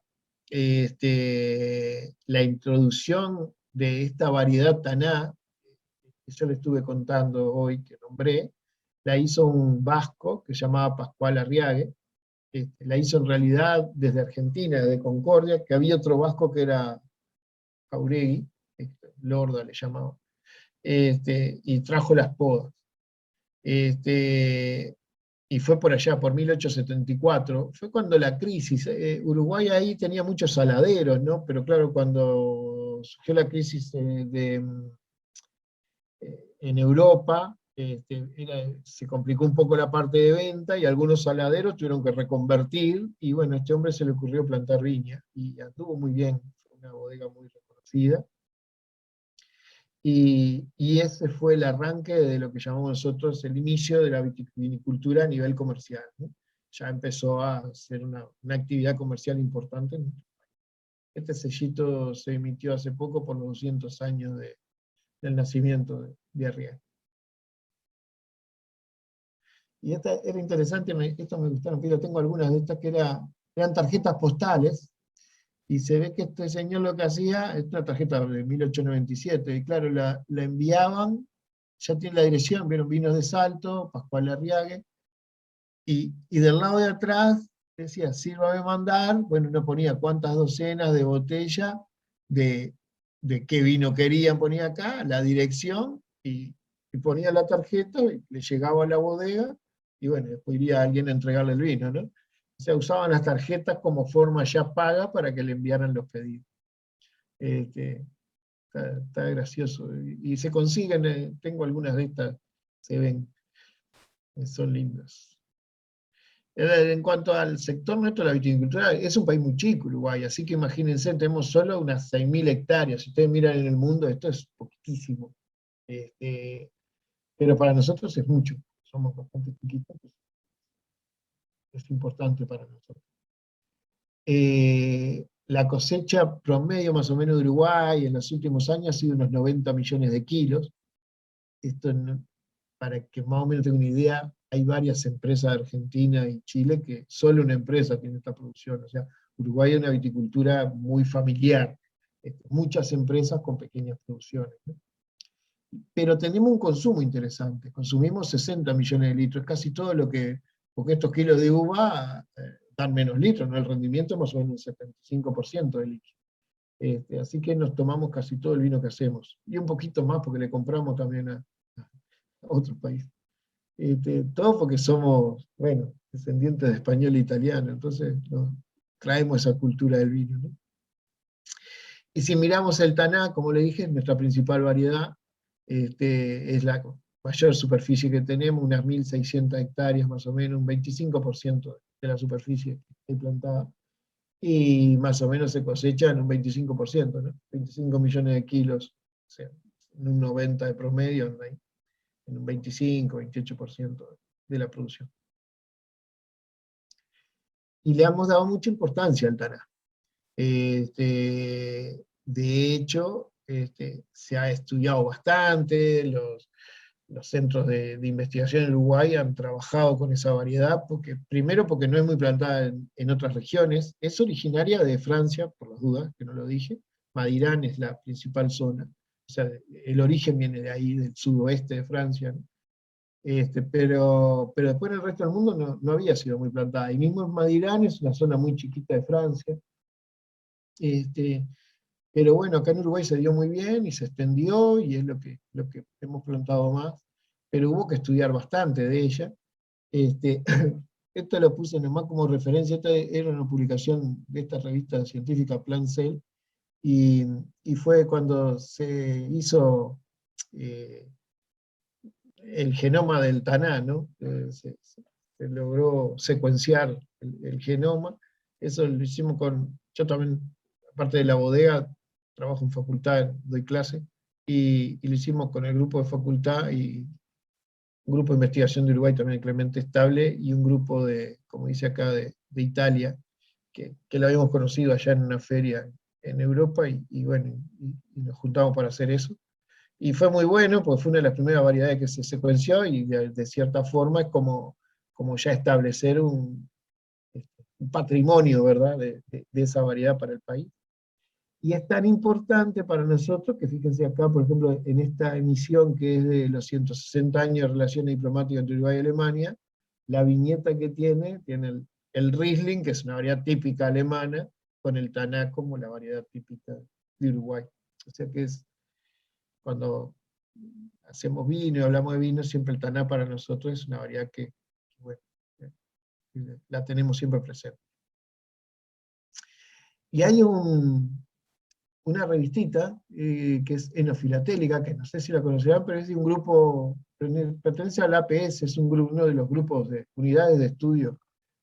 La introducción de esta variedad taná, que yo le estuve contando hoy, que nombré, la hizo un vasco que se llamaba Pascual Arriague, la hizo en realidad desde Argentina, de Concordia, que había otro vasco que era Jauregui, Lorda le llamaba, y trajo las podas. Y fue por allá, por 1874, fue cuando la crisis, Uruguay ahí tenía muchos saladeros, ¿no? Pero claro, cuando surgió la crisis en Europa, se complicó un poco la parte de venta y algunos saladeros tuvieron que reconvertir, y bueno, a este hombre se le ocurrió plantar viña, y anduvo muy bien, fue una bodega muy reconocida. Y ese fue el arranque de lo que llamamos nosotros el inicio de la vitivinicultura a nivel comercial, ¿no? Ya empezó a ser una actividad comercial importante. Este sellito se emitió hace poco por los 200 años del nacimiento de Arriaga. Y esta era interesante, esto me gustaron, pero tengo algunas de estas que eran tarjetas postales, y se ve que este señor lo que hacía, es una tarjeta de 1897, y claro, la enviaban, ya tiene la dirección, vieron vinos de Salto, Pascual Arriague, y del lado de atrás decía, sírvame mandar, bueno, uno ponía cuántas docenas de botella, de, de qué vino querían, ponía acá, la dirección, y ponía la tarjeta, y le llegaba a la bodega, y bueno, después iría alguien a entregarle el vino, ¿no? O sea, usaban las tarjetas como forma ya paga para que le enviaran los pedidos. Este, está gracioso. Y se consiguen, tengo algunas de estas, se ven, son lindas. En cuanto al sector nuestro de la viticultura, es un país muy chico, Uruguay, así que imagínense, tenemos solo unas 6.000 hectáreas. Si ustedes miran en el mundo, esto es poquitísimo. Este, pero para nosotros es mucho. Somos bastante chiquitos, es importante para nosotros. La cosecha promedio más o menos de Uruguay en los últimos años ha sido unos 90 millones de kilos. Esto, para que más o menos tengan una idea, hay varias empresas de Argentina y Chile que solo una empresa tiene esta producción. O sea, Uruguay es una viticultura muy familiar, muchas empresas con pequeñas producciones, ¿no? Pero tenemos un consumo interesante, consumimos 60 millones de litros, casi todo lo que, porque estos kilos de uva dan menos litros, ¿no? El rendimiento es más o menos un 75% de líquido. Así que nos tomamos casi todo el vino que hacemos, y un poquito más porque le compramos también a otros países. Todo porque somos, bueno, descendientes de español e italiano, entonces traemos esa cultura del vino, ¿no? Y si miramos el taná, como le dije, es nuestra principal variedad, es la mayor superficie que tenemos, unas 1.600 hectáreas más o menos, un 25% de la superficie plantada. y más o menos se cosecha en un 25%, ¿no? 25 millones de kilos, o sea, en un 90 de promedio, en un 25, 28% de la producción. Y le hemos dado mucha importancia al taná. De hecho, se ha estudiado bastante, los centros de investigación en Uruguay han trabajado con esa variedad, primero porque no es muy plantada en otras regiones, es originaria de Francia, por las dudas, que no lo dije, Madirán es la principal zona, o sea, el origen viene de ahí, del sudoeste de Francia, ¿no? Pero después en el resto del mundo no había sido muy plantada, y mismo en Madirán es una zona muy chiquita de Francia, este, pero bueno, acá en Uruguay se dio muy bien y se extendió y es lo que hemos plantado más, pero hubo que estudiar bastante de ella. Este, esto lo puse nomás como referencia, esta era una publicación de esta revista científica Plant Cell, y, y fue cuando se hizo eh, el genoma del taná, ¿no? Se logró secuenciar el genoma, eso lo hicimos yo también, aparte de la bodega, trabajo en facultad, doy clase, y lo hicimos con el grupo de facultad y un grupo de investigación de Uruguay también, Clemente Estable, y un grupo como dice acá, de Italia, que lo habíamos conocido allá en una feria en Europa, y bueno, y nos juntamos para hacer eso. Y fue muy bueno, porque fue una de las primeras variedades que se secuenció, y de cierta forma es como ya establecer un patrimonio, ¿verdad?, de esa variedad para el país. Y es tan importante para nosotros que fíjense acá, por ejemplo, en esta emisión que es de los 160 años de relaciones diplomáticas entre Uruguay y Alemania, la viñeta que tiene el Riesling, que es una variedad típica alemana, con el Taná como la variedad típica de Uruguay. O sea que cuando hacemos vino y hablamos de vino, siempre el Taná para nosotros es una variedad que bueno, la tenemos siempre presente. Y hay una revistita que es Enofilatélica, que no sé si la conocerán, pero es de un grupo, pertenece al APS, es uno de los grupos de unidades de estudio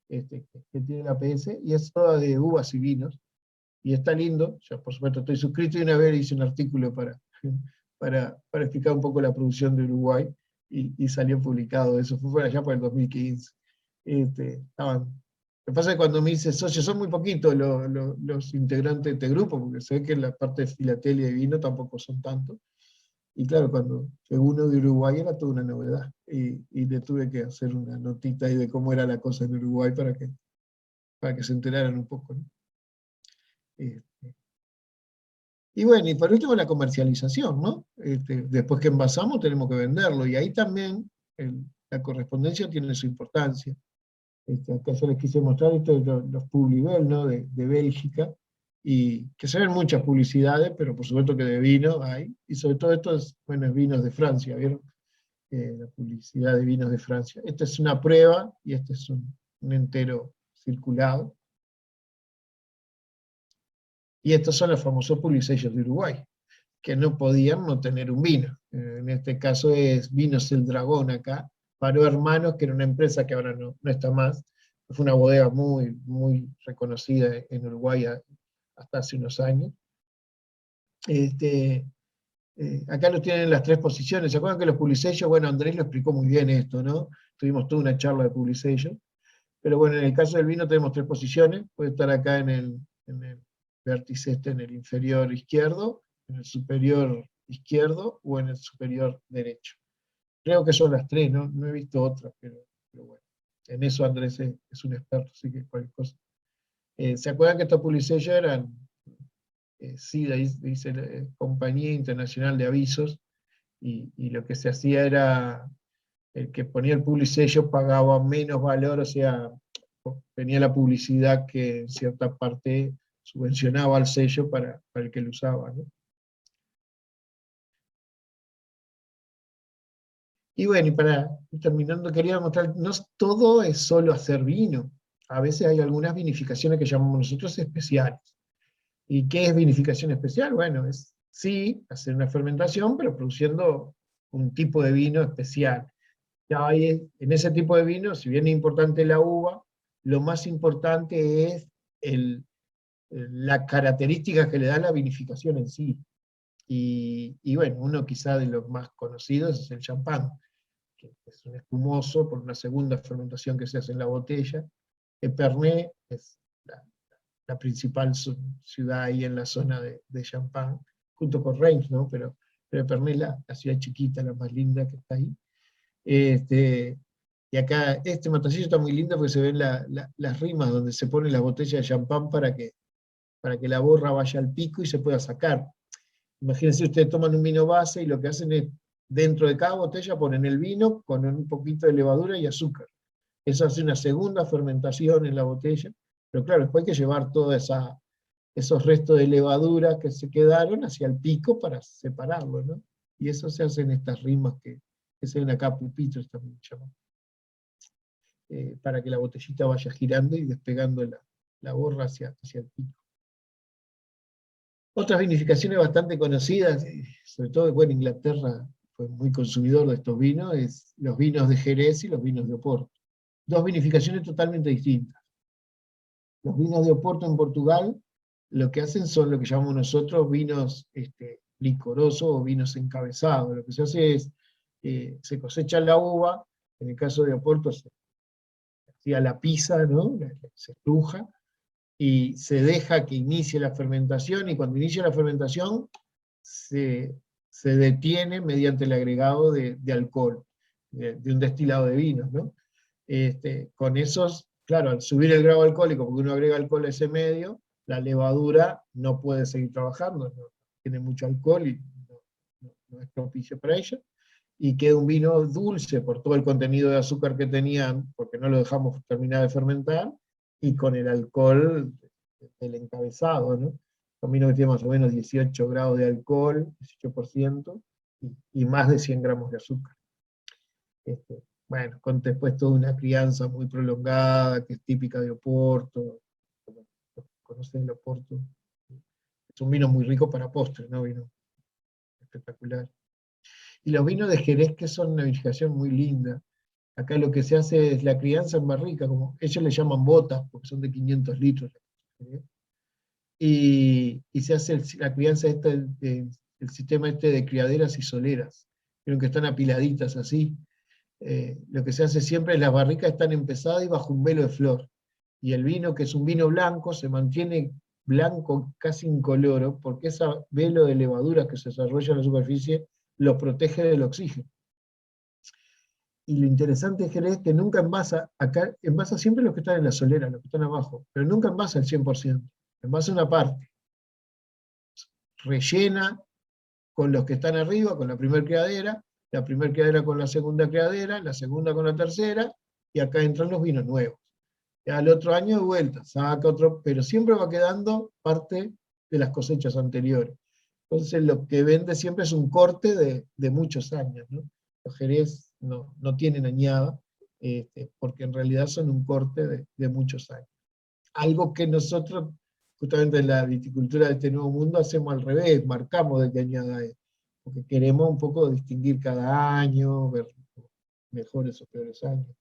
que tiene el APS, y es toda de uvas y vinos, y está lindo. Yo por supuesto estoy suscrito, y una vez hice un artículo para explicar un poco la producción de Uruguay, y salió publicado, eso fue allá por el 2015. Lo que pasa es que cuando me dice socio, son muy poquitos los integrantes de este grupo, porque se ve que en la parte de filatelia y vino tampoco son tantos. Y claro, cuando fue uno de Uruguay era toda una novedad. Y le tuve que hacer una notita ahí de cómo era la cosa en Uruguay para que se enteraran un poco, ¿no? Y bueno, y por último la comercialización, ¿no? Después que envasamos tenemos que venderlo, y ahí también la correspondencia tiene su importancia. Acá yo les quise mostrar esto de los Publibel, ¿no? de Bélgica, y que se ven muchas publicidades, pero por supuesto que de vino hay, y sobre todo estos buenos vinos de Francia, ¿vieron? La publicidad de vinos de Francia. Esta es una prueba, y este es un entero circulado. Y estos son los famosos Publications de Uruguay, que no podían no tener un vino. En este caso es Vinos El Dragón acá, Paró Hermanos, que era una empresa que ahora no está más, fue una bodega muy, muy reconocida en Uruguay hasta hace unos años. Acá lo tienen en las tres posiciones. ¿Se acuerdan que los Publications? Bueno, Andrés lo explicó muy bien esto, ¿no? Tuvimos toda una charla de Publications. Pero bueno, en el caso del vino tenemos tres posiciones. Puede estar acá en el vértice en el inferior izquierdo, en el superior izquierdo o en el superior derecho. Creo que son las tres, no he visto otras, pero bueno. En eso Andrés es un experto, así que cualquier cosa. ¿Se acuerdan que estos Publications eran SIDA, dice Compañía Internacional de Avisos, y lo que se hacía era, el que ponía el Publication pagaba menos valor, o sea, tenía la publicidad que en cierta parte subvencionaba al sello para el que lo usaba, ¿no? Y bueno, y para ir terminando, quería mostrar, no todo es solo hacer vino. A veces hay algunas vinificaciones que llamamos nosotros especiales. ¿Y qué es vinificación especial? Bueno, es sí hacer una fermentación, pero produciendo un tipo de vino especial. Ya hay, en ese tipo de vino, si bien es importante la uva, lo más importante es las características que le da la vinificación en sí. Y bueno, uno quizá de los más conocidos es el champán, que es un espumoso por una segunda fermentación que se hace en la botella. Epernay es la principal ciudad ahí en la zona de Champagne, junto con Reims, ¿no? Pero Epernay es la ciudad chiquita, la más linda que está ahí. Este, y acá, este matacillo está muy lindo porque se ven las rimas donde se pone la botella de champán para que la borra vaya al pico y se pueda sacar. Imagínense, ustedes toman un vino base y lo que hacen es, dentro de cada botella ponen el vino con un poquito de levadura y azúcar. Eso hace una segunda fermentación en la botella, pero claro, después hay que llevar todos esos restos de levadura que se quedaron hacia el pico para separarlo, ¿no? Y eso se hace en estas rimas que se ven acá, pupitos también llaman, para que la botellita vaya girando y despegando la borra hacia el pico. Otras vinificaciones bastante conocidas, sobre todo, bueno, Inglaterra fue muy consumidor de estos vinos, es los vinos de Jerez y los vinos de Oporto. Dos vinificaciones totalmente distintas. Los vinos de Oporto en Portugal lo que hacen son lo que llamamos nosotros vinos licorosos o vinos encabezados. Lo que se hace es, se cosecha la uva, en el caso de Oporto se hacía la pisa, ¿no? Se estruja, y se deja que inicie la fermentación, y cuando inicia la fermentación se detiene mediante el agregado de alcohol, de un destilado de vinos, ¿no? Con esos, claro, al subir el grado alcohólico, porque uno agrega alcohol a ese medio, la levadura no puede seguir trabajando, no, tiene mucho alcohol y no es propicio para ella, y queda un vino dulce por todo el contenido de azúcar que tenían, porque no lo dejamos terminar de fermentar, y con el alcohol del encabezado, ¿no? Un vino que tiene más o menos 18 grados de alcohol, 18%, y más de 100 gramos de azúcar. Bueno, con después toda una crianza muy prolongada, que es típica de Oporto, conocen el Oporto, es un vino muy rico para postres, ¿no? Vino espectacular. Y los vinos de Jerez, que son una vinificación muy linda. Acá lo que se hace es la crianza en barrica, como ellos le llaman botas, porque son de 500 litros. Y se hace la crianza, el sistema de criaderas y soleras, creo que están apiladitas así. Lo que se hace siempre es las barricas están empezadas y bajo un velo de flor. Y el vino, que es un vino blanco, se mantiene blanco casi incoloro, porque ese velo de levadura que se desarrolla en la superficie lo protege del oxígeno. Y lo interesante de Jerez es que nunca envasa, acá envasa siempre los que están en la solera, los que están abajo, pero nunca envasa el 100%, envasa una parte. Rellena con los que están arriba, con la primera criadera con la segunda con la tercera, y acá entran los vinos nuevos. Y al otro año de vuelta, saca otro, pero siempre va quedando parte de las cosechas anteriores. Entonces lo que vende siempre es un corte de muchos años, ¿no? Los Jerez no tienen añada, porque en realidad son un corte de muchos años. Algo que nosotros, justamente en la viticultura de este nuevo mundo, hacemos al revés, marcamos de qué añada es, porque queremos un poco distinguir cada año, ver mejores o peores años.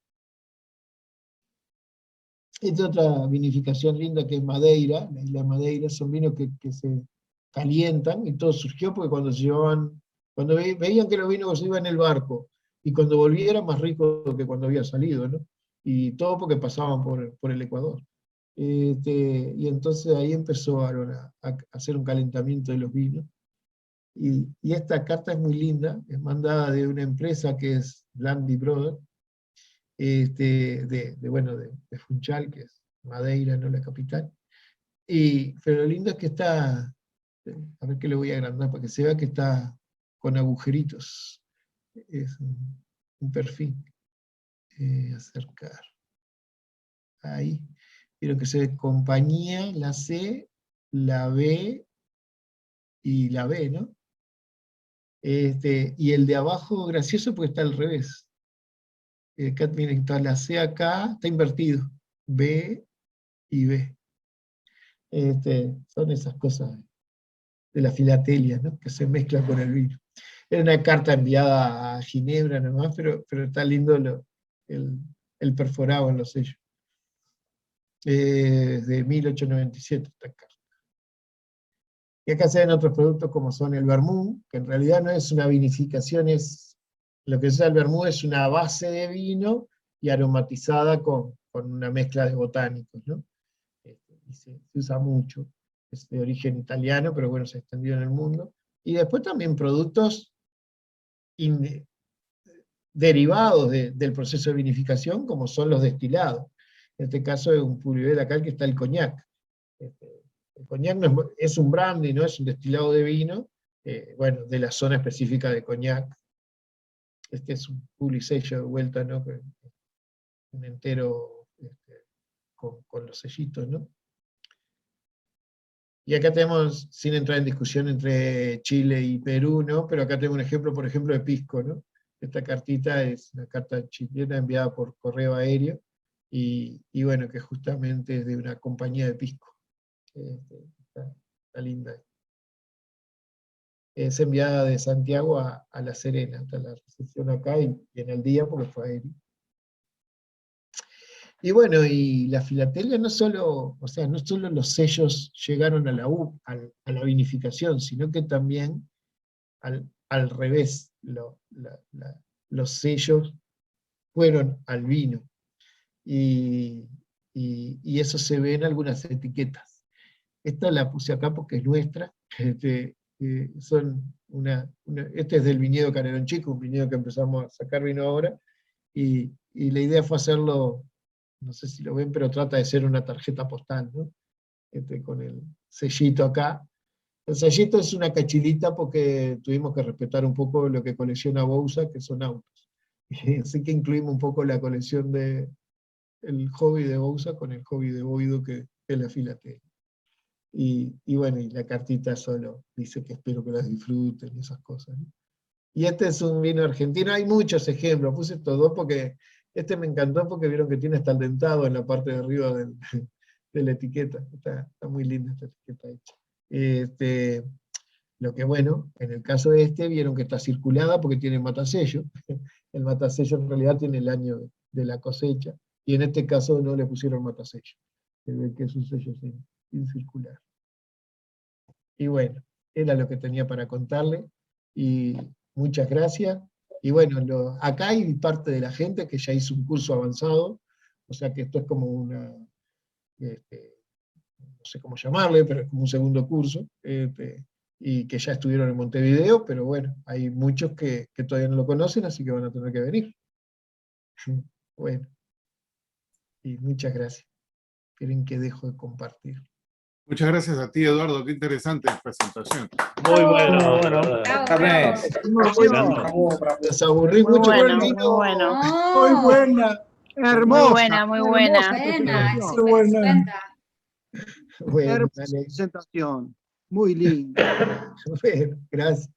Esta es otra vinificación linda que es Madeira, la isla de Madeira, son vinos que se calientan, y todo surgió porque cuando se llevaban, cuando veían que los vinos se iban en el barco, y cuando volvía era más rico que cuando había salido, ¿no? Y todo porque pasaban por el Ecuador. Y entonces ahí empezó a hacer un calentamiento de los vinos. Y esta carta es muy linda, es mandada de una empresa que es Blandy Brothers, bueno, de Funchal, que es Madeira, no la capital. Pero lo lindo es que está, a ver que le voy a agrandar para que se vea que está con agujeritos. Es un perfil. Acercar. Ahí. Quiero que se ve compañía, la C, la B y la B, ¿no? Y el de abajo, gracioso porque está al revés. Acá tiene que estar la C acá, está invertido. B y B. Son esas cosas de la filatelia, ¿no? Que se mezclan con el vino. Era una carta enviada a Ginebra nomás, pero está lindo el perforado en los sellos. De 1897 esta carta. Y acá se ven otros productos como son el vermú, que en realidad no es una vinificación, es lo que es el vermú, es una base de vino y aromatizada con una mezcla de botánicos, ¿no? Y se usa mucho, es de origen italiano, pero bueno, se extendió en el mundo. Y después también productos derivados del proceso de vinificación, como son los destilados. En este caso es un Purivel acá que está el coñac. El coñac no es un brandy, no es un destilado de vino, bueno, de la zona específica de coñac. Este es un publisello de vuelta, ¿no? Un entero con los sellitos, ¿no? Y acá tenemos, sin entrar en discusión entre Chile y Perú, ¿no? Pero acá tengo un ejemplo, por ejemplo, de pisco, ¿no? Esta cartita es una carta chilena enviada por correo aéreo, y bueno, que justamente es de una compañía de pisco. Está linda. Es enviada de Santiago a La Serena, hasta la recepción acá, y en el día porque fue aéreo. Y bueno, y la filatelia no solo, o sea, no solo los sellos llegaron a la vinificación, sino que también al revés, los sellos fueron al vino. Y eso se ve en algunas etiquetas. Esta la puse acá porque es nuestra. Este es del viñedo Canelón Chico, un viñedo que empezamos a sacar vino ahora, y la idea fue hacerlo, no sé si lo ven, pero trata de ser una tarjeta postal, ¿no? Con el sellito acá. El sellito es una cachilita porque tuvimos que respetar un poco lo que colecciona Bouza, que son autos. Así que incluimos un poco la colección el hobby de Bouza con el hobby de Boido, que es la filatelia. Y bueno, y la cartita solo dice que espero que las disfruten y esas cosas, ¿no? Y este es un vino argentino, hay muchos ejemplos, puse estos dos porque este me encantó porque vieron que tiene hasta el dentado en la parte de arriba de la etiqueta. Está muy linda esta etiqueta hecha. Lo que bueno, en el caso de este, vieron que está circulada porque tiene matasello. El matasello en realidad tiene el año de la cosecha, y en este caso no le pusieron matasello. Se ve que es un sello sin circular. Y bueno, era lo que tenía para contarle, y muchas gracias. Y bueno, acá hay parte de la gente que ya hizo un curso avanzado, o sea que esto es como no sé cómo llamarle, pero es como un segundo curso, y que ya estuvieron en Montevideo, pero bueno, hay muchos que todavía no lo conocen, así que van a tener que venir. Bueno, y muchas gracias. Esperen que dejo de compartir. Muchas gracias a ti, Eduardo, qué interesante presentación. Muy bueno. Muy bueno. Los aburrí mucho con el vino. Muy bueno. Muy buena. Hermosa. Muy buena. Muy buena. Bueno, Hermosa dale. presentación. Muy linda. Bueno, gracias.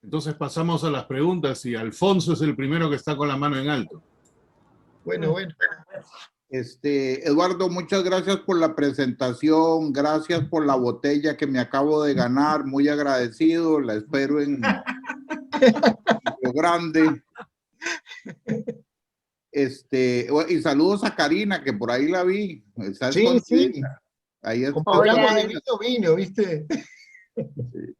Entonces pasamos a las preguntas, y Alfonso es el primero que está con la mano en alto. Bueno. Eduardo, muchas gracias por la presentación, gracias por la botella que me acabo de ganar, muy agradecido, la espero en Río Grande. Y saludos a Karina, que por ahí la vi. Está Sí, sí. Ahí está. Como hablamos de vino, ¿viste? Sí.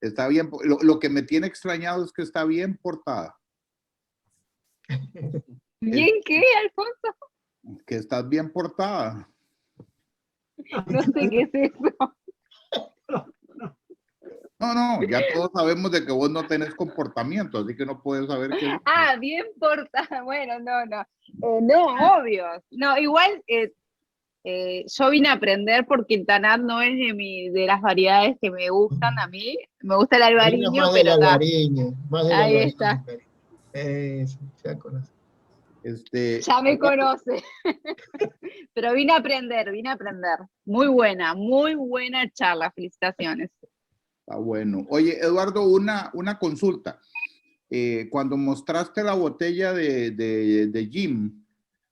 Está bien. Lo que me tiene extrañado es que está bien portada. ¿Bien qué, Alfonso? Que estás bien portada. No sé qué es eso. No, ya todos sabemos de que vos no tenés comportamiento, así que no puedes saber qué es. Ah, bien portada. Bueno, no. No, obvio. No, igual yo vine a aprender porque el Tanat no es de las variedades que me gustan a mí. Me gusta el albariño, Más pero del albariño. ahí está. Ya conoce. Ya me conoce. Pero vine a aprender. Muy buena charla. Felicitaciones. Está bueno. Oye, Eduardo, una consulta. Cuando mostraste la botella de Jim,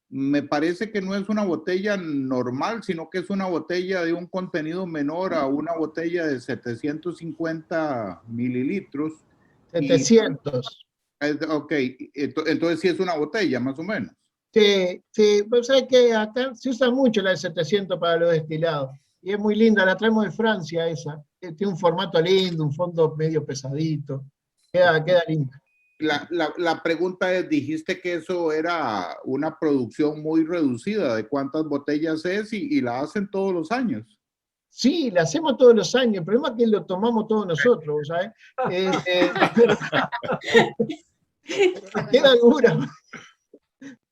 me parece que no es una botella normal, sino que es una botella de un contenido menor a una botella de 750 mililitros. 700. Ok, entonces sí es una botella, más o menos. Sí, pues sabes que acá se usa mucho la de 700 para los destilados. Y es muy linda, la traemos de Francia esa. Tiene un formato lindo, un fondo medio pesadito. Queda linda. La pregunta es, dijiste que eso era una producción muy reducida, ¿de cuántas botellas es? Y la hacen todos los años. Sí, la hacemos todos los años, el problema es que lo tomamos todos nosotros, ¿sabes? Queda dura.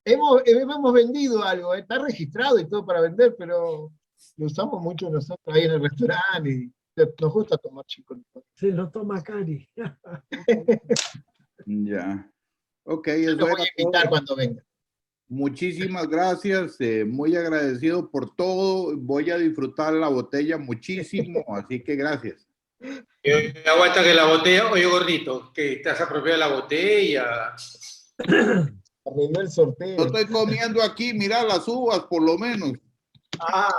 Hemos vendido algo, está registrado y todo para vender, pero lo usamos mucho nosotros ahí en el restaurante y nos gusta tomar, chicos. Sí, lo toma Cari. Ya. Ok, Yo lo voy a invitar cuando venga. Muchísimas gracias, muy agradecido por todo. Voy a disfrutar la botella muchísimo, así que gracias. Aguanta que la botella, oye gordito, que estás apropiado de la botella. Arregló el sorteo. Yo estoy comiendo aquí, mira las uvas por lo menos. Ah.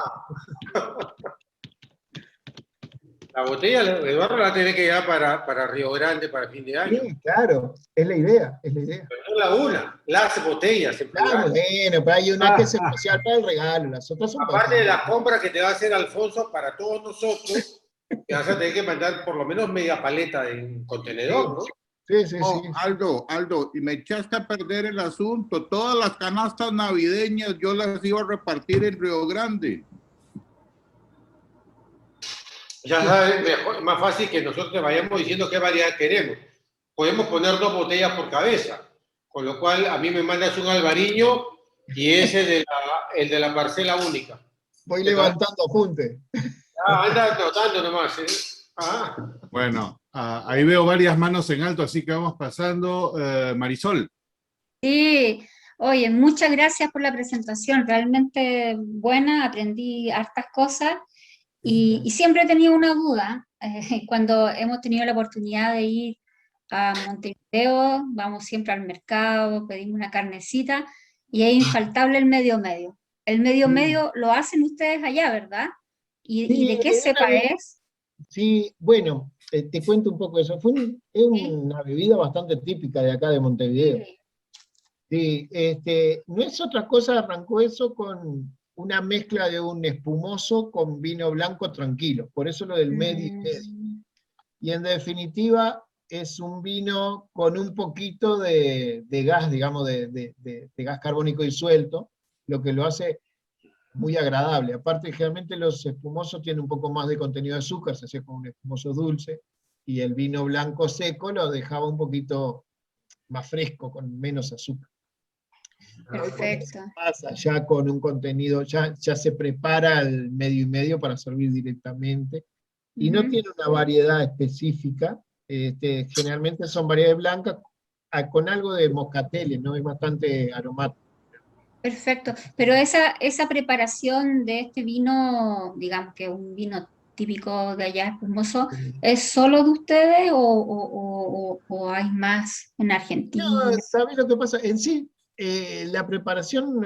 La botella, Eduardo, la tiene que llevar para Río Grande para fin de año. Sí, claro, es la idea, es la idea. Pero no la una, las botellas. En Claro, bueno, pero hay una que es especial para el regalo, las otras son aparte de la compra que te va a hacer Alfonso para todos nosotros, te vas a tener que mandar por lo menos media paleta en contenedor, ¿no? Sí, sí, Oh, sí. Aldo, y me echaste a perder el asunto. Todas las canastas navideñas yo las iba a repartir en Río Grande. Ya sabes, mejor, más fácil que nosotros te vayamos diciendo qué variedad queremos. Podemos poner 2 botellas por cabeza, con lo cual a mí me mandas un albariño y ese el de la parcela única. Voy levantando apuntes. Anda notando nomás, ¿eh? Bueno, ahí veo varias manos en alto, así que vamos pasando. Marisol. Sí, oye, muchas gracias por la presentación, realmente buena, aprendí hartas cosas y siempre he tenido una duda, cuando hemos tenido la oportunidad de ir a Montevideo, vamos siempre al mercado, pedimos una carnecita y es infaltable el medio medio. El medio medio lo hacen ustedes allá, ¿verdad? ¿Y de qué cepa es? Sí, bueno, te cuento un poco eso. Es una bebida bastante típica de acá de Montevideo. Sí, no es otra cosa, arrancó eso con una mezcla de un espumoso con vino blanco tranquilo, por eso lo del medio y medio. Y en definitiva es un vino con un poquito de gas, digamos, de gas carbónico disuelto, lo que lo hace muy agradable. Aparte, generalmente los espumosos tienen un poco más de contenido de azúcar, se hacía con un espumoso dulce, y el vino blanco seco lo dejaba un poquito más fresco, con menos azúcar. Perfecto. Pasa ya con un contenido, ya se prepara el medio y medio para servir directamente, y no tiene una variedad específica, generalmente son variedades blancas, con algo de moscateles, ¿no? Es bastante aromático. Perfecto, pero esa preparación de este vino, digamos que un vino típico de allá espumoso, ¿es solo de ustedes o hay más en Argentina? No, ¿sabes lo que pasa? En sí, la preparación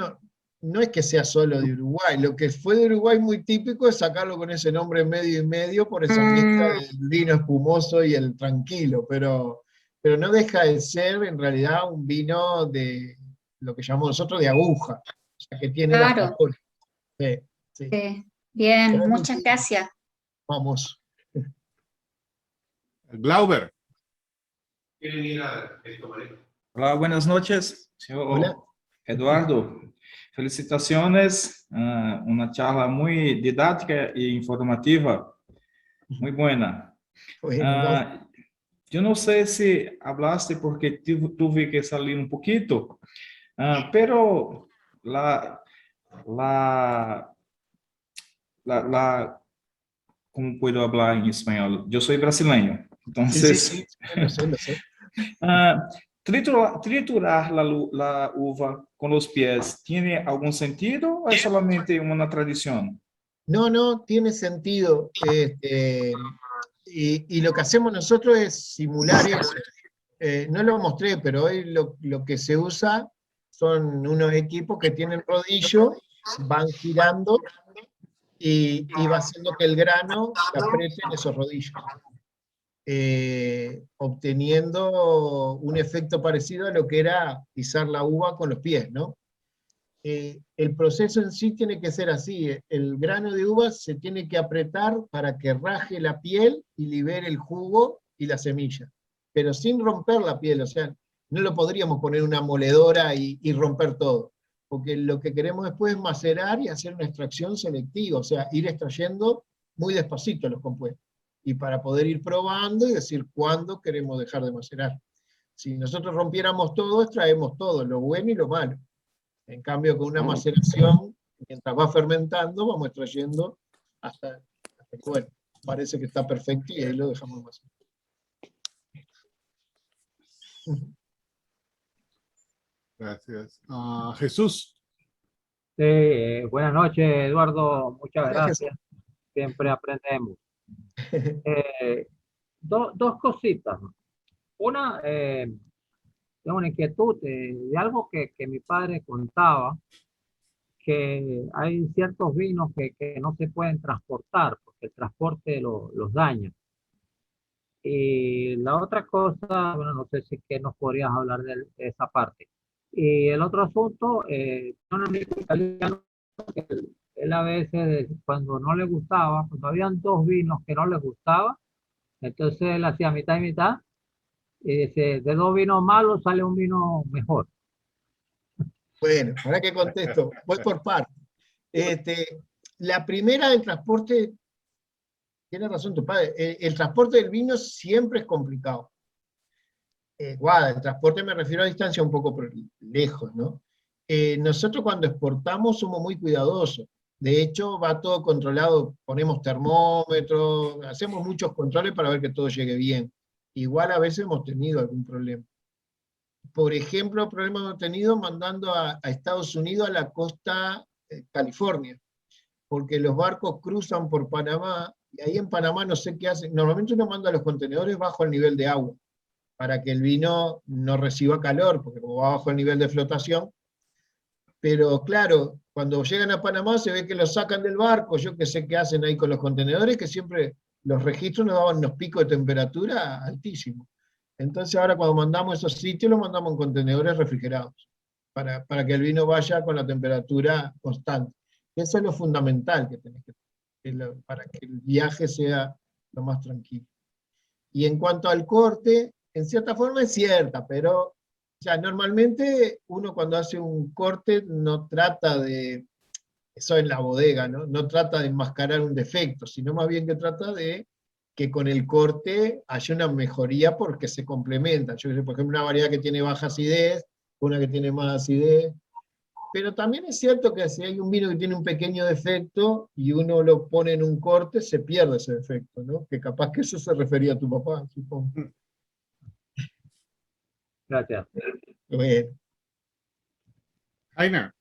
no es que sea solo de Uruguay, lo que fue de Uruguay muy típico es sacarlo con ese nombre medio y medio por esa mezcla del vino espumoso y el tranquilo, pero no deja de ser en realidad un vino de lo que llamamos nosotros de aguja, o sea, que tiene Claro. la favor. Sí, sí. Bien, Realmente, muchas gracias. Vamos. Glauber. Hola, buenas noches, señor Hola. Eduardo. Felicitaciones, una charla muy didáctica e informativa, muy buena. Bueno, Yo no sé si hablaste porque tuve que salir un poquito, pero ¿cómo puedo hablar en español? Yo soy brasileño, entonces... sí, lo sé. Triturar la uva con los pies, ¿tiene algún sentido o es solamente una tradición? No, tiene sentido. Y lo que hacemos nosotros es simular eso. No lo mostré, pero hoy lo que se usa son unos equipos que tienen rodillo, van girando y va haciendo que el grano se apriete en esos rodillos, obteniendo un efecto parecido a lo que era pisar la uva con los pies, ¿no? el proceso en sí tiene que ser así. El grano de uva se tiene que apretar para que raje la piel y libere el jugo y la semilla, pero sin romper la piel, o sea, no lo podríamos poner en una moledora y romper todo, porque lo que queremos después es macerar y hacer una extracción selectiva, o sea, ir extrayendo muy despacito los compuestos, y para poder ir probando y decir cuándo queremos dejar de macerar. Si nosotros rompiéramos todo, extraemos todo, lo bueno y lo malo. En cambio, con una maceración, mientras va fermentando, vamos extrayendo hasta que, bueno, parece que está perfecto y ahí lo dejamos macerar. Gracias. Jesús. Buenas noches, Eduardo. Muchas gracias. Siempre aprendemos. Dos cositas. Una, tengo una inquietud de algo que mi padre contaba, que hay ciertos vinos que no se pueden transportar, porque el transporte los daña. Y la otra cosa, bueno, no sé si que nos podrías hablar de esa parte. Y el otro asunto, un amigo italiano, que él a veces, cuando no le gustaba, cuando habían dos vinos que no le gustaba, entonces él hacía mitad y mitad, y dice, de dos vinos malos sale un vino mejor. Bueno, ahora que contesto, voy por partes. La primera del transporte, tiene razón tu padre, el transporte del vino siempre es complicado. Guada, el transporte me refiero a distancia un poco lejos, ¿no? Nosotros cuando exportamos somos muy cuidadosos. De hecho, va todo controlado, ponemos termómetros, hacemos muchos controles para ver que todo llegue bien. Igual a veces hemos tenido algún problema. Por ejemplo, el problema hemos tenido mandando a Estados Unidos a la costa California, porque los barcos cruzan por Panamá, y ahí en Panamá no sé qué hacen. Normalmente uno manda los contenedores bajo el nivel de agua, para que el vino no reciba calor, porque como va bajo el nivel de flotación. Pero claro, cuando llegan a Panamá se ve que los sacan del barco, yo que sé qué hacen ahí con los contenedores, que siempre los registros nos daban unos picos de temperatura altísimos. Entonces ahora cuando mandamos esos sitios, los mandamos en contenedores refrigerados, para que el vino vaya con la temperatura constante. Eso es lo fundamental que tenés para que el viaje sea lo más tranquilo. Y en cuanto al corte, en cierta forma es cierta, pero normalmente uno cuando hace un corte no trata de, eso en la bodega, no trata de enmascarar un defecto, sino más bien que trata de que con el corte haya una mejoría porque se complementa. Yo sé, por ejemplo, una variedad que tiene baja acidez, una que tiene más acidez, pero también es cierto que si hay un vino que tiene un pequeño defecto y uno lo pone en un corte, se pierde ese defecto, ¿no? Que capaz que eso se refería a tu papá, supongo. Gracias. Bueno. Aina.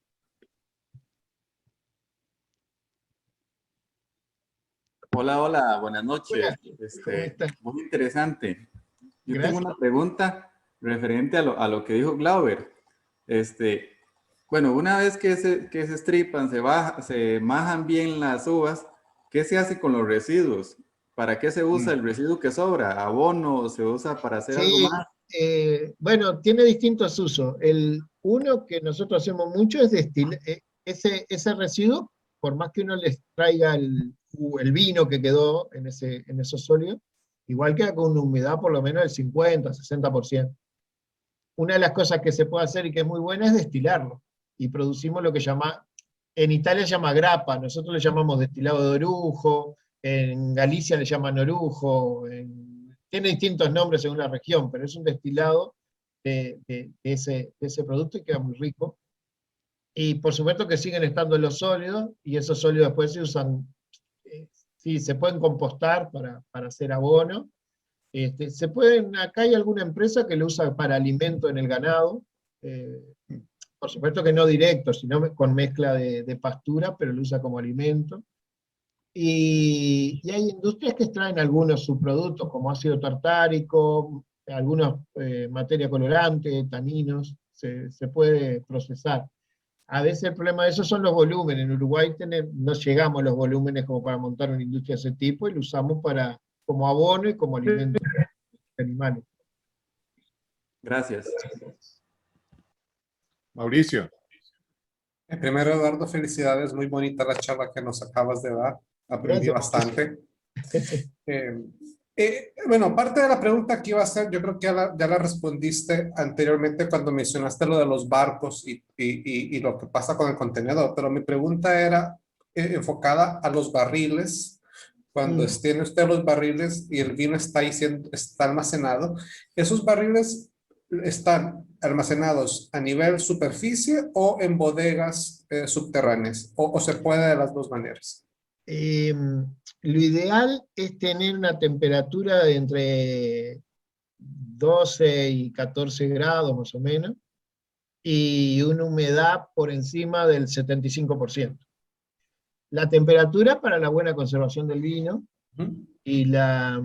Hola, hola, buenas noches. Hola. Muy interesante. Yo Gracias. tengo una pregunta referente a lo que dijo Glauber. Bueno, una vez que se estripan, se majan bien las uvas, ¿qué se hace con los residuos? ¿Para qué se usa el residuo que sobra? ¿Abono o se usa para hacer algo más? Bueno, tiene distintos usos. Uno que nosotros hacemos mucho es destilar ese residuo, por más que uno les traiga el vino que quedó en esos sólidos, igual queda con una humedad por lo menos del 50, 60%. Una de las cosas que se puede hacer y que es muy buena es destilarlo. Y producimos lo que en Italia se llama grappa, nosotros le llamamos destilado de orujo, en Galicia le llaman orujo, tiene distintos nombres según la región, pero es un destilado de ese producto y queda muy rico. Y por supuesto que siguen estando los sólidos, y esos sólidos después se usan, sí, se pueden compostar para hacer abono. Acá hay alguna empresa que lo usa para alimento en el ganado, por supuesto que no directo, sino con mezcla de pastura, pero lo usa como alimento. Y hay industrias que extraen algunos subproductos, como ácido tartárico, algunos materia colorante, taninos, se puede procesar. A veces el problema de eso son los volúmenes. En Uruguay no llegamos a los volúmenes como para montar una industria de ese tipo, y lo usamos como abono y como alimento de animales. Gracias. Mauricio. Primero, Eduardo, felicidades. Muy bonita la charla que nos acabas de dar. Aprendí bastante. Bueno, parte de la pregunta que iba a hacer, yo creo que ya la respondiste anteriormente cuando mencionaste lo de los barcos y lo que pasa con el contenedor, pero mi pregunta era enfocada a los barriles. Cuando tiene usted los barriles y el vino está almacenado, ¿esos barriles están almacenados a nivel superficie o en bodegas subterráneas? ¿O se puede de las dos maneras? Lo ideal es tener una temperatura de entre 12 y 14 grados más o menos, y una humedad por encima del 75%. La temperatura para la buena conservación del vino, y la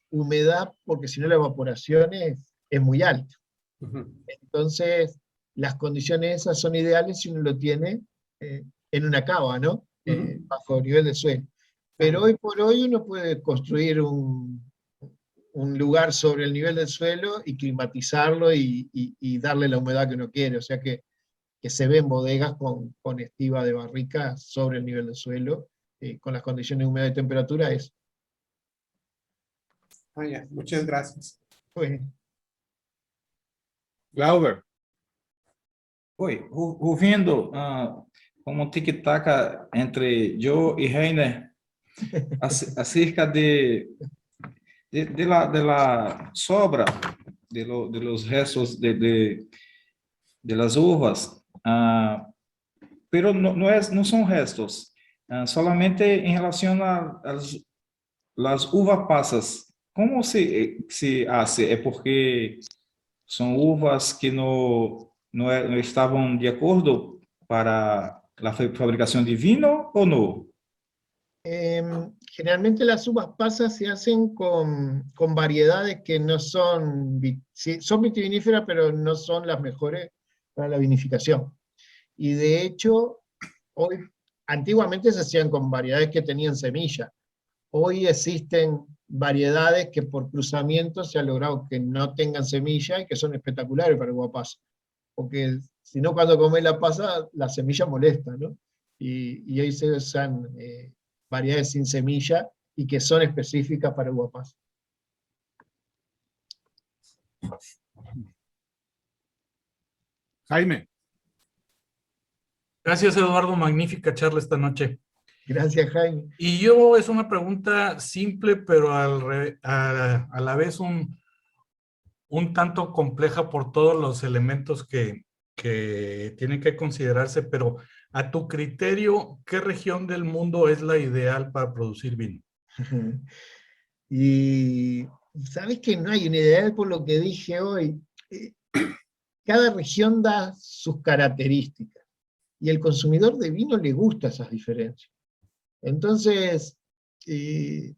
humedad, porque si no la evaporación es muy alta. Entonces, las condiciones esas son ideales si uno lo tiene en una cava, ¿no? Bajo nivel de suelo. Pero hoy por hoy uno puede construir un lugar sobre el nivel del suelo y climatizarlo y darle la humedad que uno quiere. O sea que se ven bodegas con estiva de barrica sobre el nivel del suelo, con las condiciones de humedad y temperatura. Muchas gracias. Glauber. Oi, ouvindo como tic-tac entre Joe e Heiner acerca de la sobra de los restos de las uvas, pero no son restos, solamente en relación a las uvas pasas. ¿Cómo se hace? ¿Es porque son uvas que no estaban de acuerdo para la fabricación de vino o no? Generalmente las uvas pasas se hacen con variedades que no son, son vitiviníferas, pero no son las mejores para la vinificación. Y de hecho, antiguamente se hacían con variedades que tenían semilla. Hoy existen variedades que por cruzamiento se ha logrado que no tengan semilla y que son espectaculares para uva pasa. Porque si no, cuando comes la pasa, la semilla molesta, ¿no? Y hoy se usan variedades sin semilla y que son específicas para uva pasa. Jaime. Gracias, Eduardo. Magnífica charla esta noche. Gracias, Jaime. Y yo, es una pregunta simple, pero a la vez un tanto compleja por todos los elementos que tienen que considerarse, pero a tu criterio, ¿qué región del mundo es la ideal para producir vino? Y sabes que no hay una ideal por lo que dije hoy. Cada región da sus características y el consumidor de vino le gusta esas diferencias. Entonces,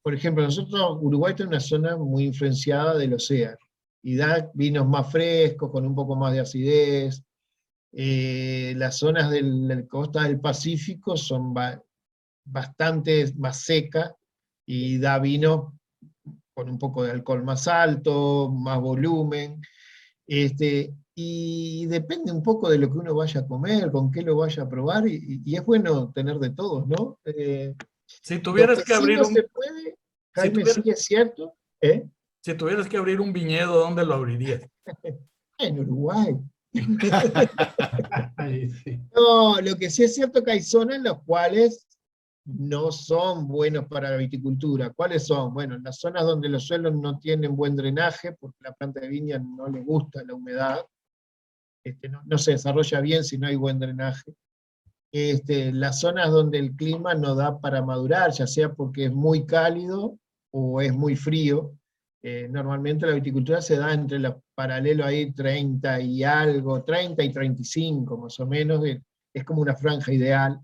por ejemplo, nosotros, Uruguay tiene una zona muy influenciada del océano y da vinos más frescos, con un poco más de acidez. Las zonas de la costa del Pacífico son bastante más secas y da vino con un poco de alcohol más alto, más volumen. Y depende un poco de lo que uno vaya a comer, con qué lo vaya a probar, y es bueno tener de todos, ¿no? Si tuvieras que abrir no se puede, Jaime, sí es cierto. Si tuvieras que abrir un viñedo, ¿dónde lo abrirías? En Uruguay. No, lo que sí es cierto que hay zonas en las cuales no son buenos para la viticultura. ¿Cuáles son? Bueno, las zonas donde los suelos no tienen buen drenaje, porque a la planta de viña no le gusta la humedad, no se desarrolla bien si no hay buen drenaje. Las zonas donde el clima no da para madurar, ya sea porque es muy cálido o es muy frío. Normalmente la viticultura se da entre los paralelos ahí 30 y algo, 30 y 35 más o menos, es como una franja ideal.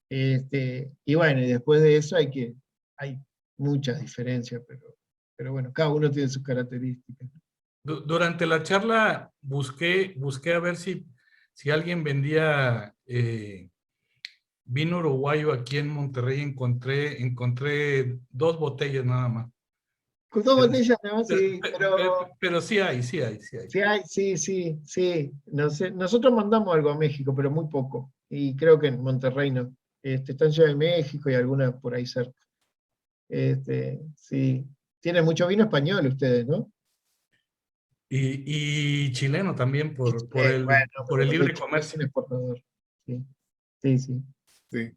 Y bueno, y después de eso hay muchas diferencias, pero bueno, cada uno tiene sus características. Durante la charla busqué a ver si alguien vendía vino uruguayo aquí en Monterrey. Encontré 2 botellas nada más. 2 botellas nada más, sí, pero sí hay. Sí hay, sí. No sé, nosotros mandamos algo a México, pero muy poco. Y creo que en Monterrey no. Está en Ciudad de México y algunas por ahí cerca. Sí. Tienen mucho vino español ustedes, ¿no? Y chileno también por el libre comercio. Exportador. Sí. Sí.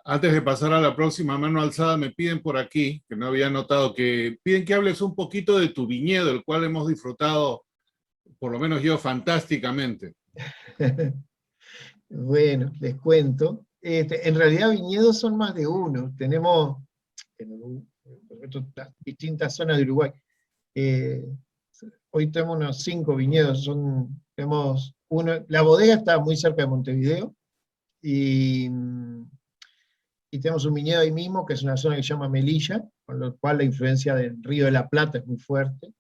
Antes de pasar a la próxima mano alzada, me piden por aquí, que no había notado, que piden que hables un poquito de tu viñedo, el cual hemos disfrutado, por lo menos yo, fantásticamente. Bueno, les cuento. En realidad viñedos son más de uno. Tenemos las distintas zonas de Uruguay. Hoy tenemos unos 5 viñedos. Tenemos la bodega está muy cerca de Montevideo, y tenemos un viñedo ahí mismo, que es una zona que se llama Melilla, con lo cual la influencia del Río de la Plata es muy fuerte.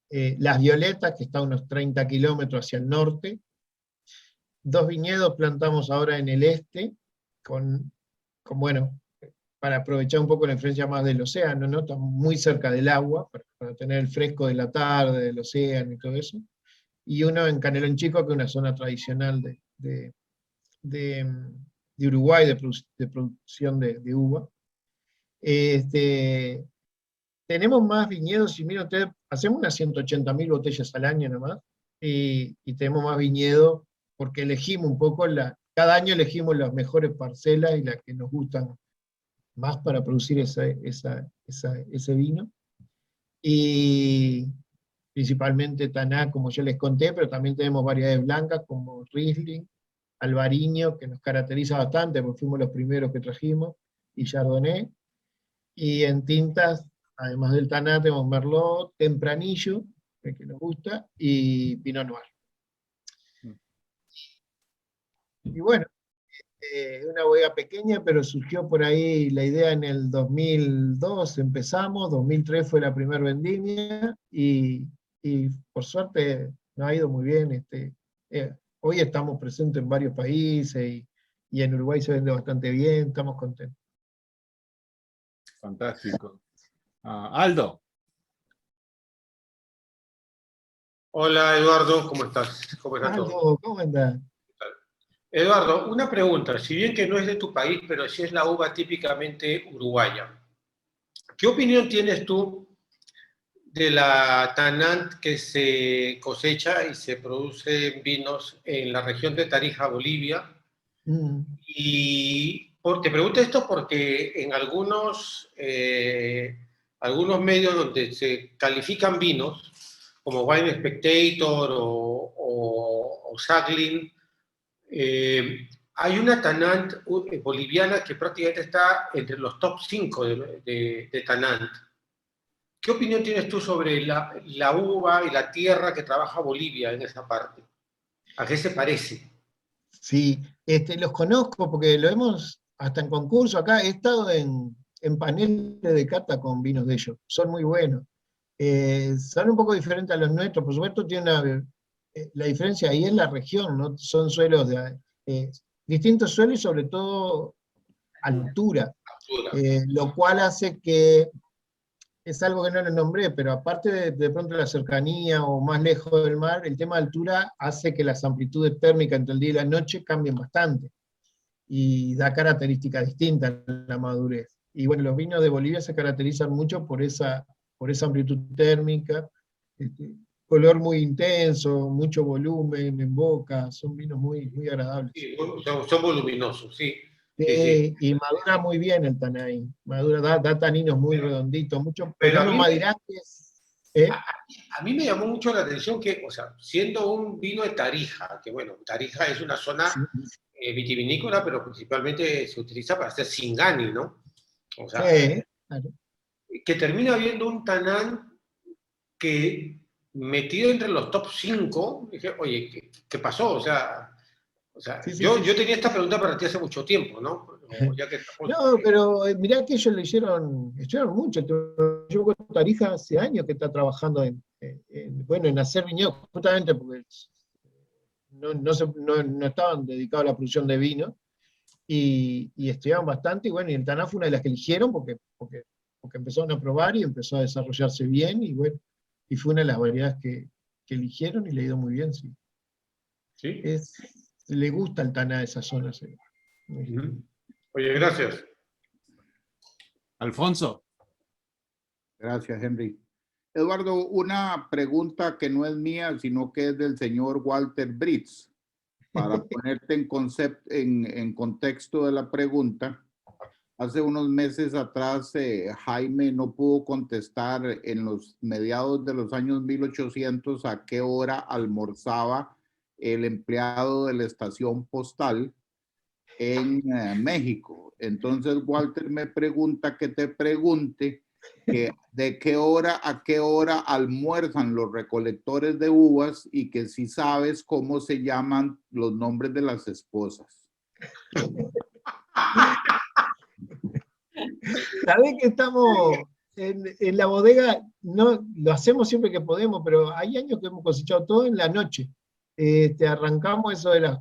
Las Violetas, que está a unos 30 kilómetros hacia el norte. 2 viñedos plantamos ahora en el este, bueno, para aprovechar un poco la influencia más del océano, ¿no? Estamos muy cerca del agua, para tener el fresco de la tarde, del océano y todo eso. Y uno en Canelón Chico, que es una zona tradicional de Uruguay, de producción de uva. Tenemos más viñedos, y miren ustedes, hacemos unas 180.000 botellas al año nomás, y tenemos más viñedos porque elegimos un poco, cada año elegimos las mejores parcelas y las que nos gustan más para producir ese vino. Y principalmente Taná, como yo les conté, pero también tenemos variedades blancas como Riesling, Albariño, que nos caracteriza bastante, porque fuimos los primeros que trajimos, y Chardonnay. Y en tintas, además del Taná, tenemos Merlot, Tempranillo, el que nos gusta, y Pinot Noir. Y bueno, es una bodega pequeña, pero surgió por ahí la idea en el 2002, empezamos, 2003 fue la primera vendimia, y por suerte nos ha ido muy bien. Hoy estamos presentes en varios países, y en Uruguay se vende bastante bien, estamos contentos. Fantástico. Aldo. Hola Eduardo, ¿cómo estás? ¿Cómo está todo? Aldo, ¿cómo andás? Eduardo, una pregunta, si bien que no es de tu país, pero sí es la uva típicamente uruguaya. ¿Qué opinión tienes tú de la Tannat que se cosecha y se produce en vinos en la región de Tarija, Bolivia? Y te pregunto esto porque en algunos medios donde se califican vinos, como Wine Spectator o Saglin, hay una Tannat boliviana que prácticamente está entre los top 5 de Tannat. ¿Qué opinión tienes tú sobre la uva y la tierra que trabaja Bolivia en esa parte? ¿A qué se parece? Sí, los conozco porque lo hemos, hasta en concurso acá, he estado en paneles de cata con vinos de ellos, son muy buenos. Son un poco diferentes a los nuestros, por supuesto tiene la diferencia ahí es la región, ¿no? Son suelos distintos suelos y sobre todo altura. Lo cual hace que, es algo que no les nombré, pero aparte de pronto la cercanía o más lejos del mar, el tema de altura hace que las amplitudes térmicas entre el día y la noche cambien bastante, y da características distintas a la madurez. Y bueno, los vinos de Bolivia se caracterizan mucho por esa amplitud térmica, color muy intenso, mucho volumen en boca, son vinos muy, muy agradables. Sí, son voluminosos, sí. Sí. Y madura muy bien el Tanay, da taninos muy redonditos, pero menos madirantes. A mí me llamó mucho la atención que, o sea, siendo un vino de Tarija, que bueno, Tarija es una zona vitivinícola, pero principalmente se utiliza para hacer Singani, ¿no? O sea, sí, claro. Que termina viendo un Tanán que metido entre los top 5, dije, oye, ¿qué pasó? O sea yo tenía esta pregunta para ti hace mucho tiempo, ¿no? No, pero mirá que ellos estudiaron mucho. Yo con Tarija hace años que está trabajando en hacer viñedos, justamente porque no estaban dedicados a la producción de vino, y estudiaban bastante, y bueno, y el Taná fue una de las que eligieron, porque porque empezaron a probar y empezó a desarrollarse bien, y bueno, y fue una de las variedades que eligieron y le ha ido muy bien, sí. ¿Sí? Le gusta el taná de esa zona. Sí. Oye, gracias. Alfonso. Gracias, Henry. Eduardo, una pregunta que no es mía, sino que es del señor Walter Britz. Para ponerte en contexto de la pregunta, hace unos meses atrás Jaime no pudo contestar en los mediados de los años 1800 a qué hora almorzaba el empleado de la estación postal en México. Entonces Walter me pregunta que te pregunte que de qué hora a qué hora almuerzan los recolectores de uvas y que si sabes cómo se llaman los nombres de las esposas. Sabés que estamos en la bodega, no, lo hacemos siempre que podemos, pero hay años que hemos cosechado todo en la noche. Arrancamos eso de las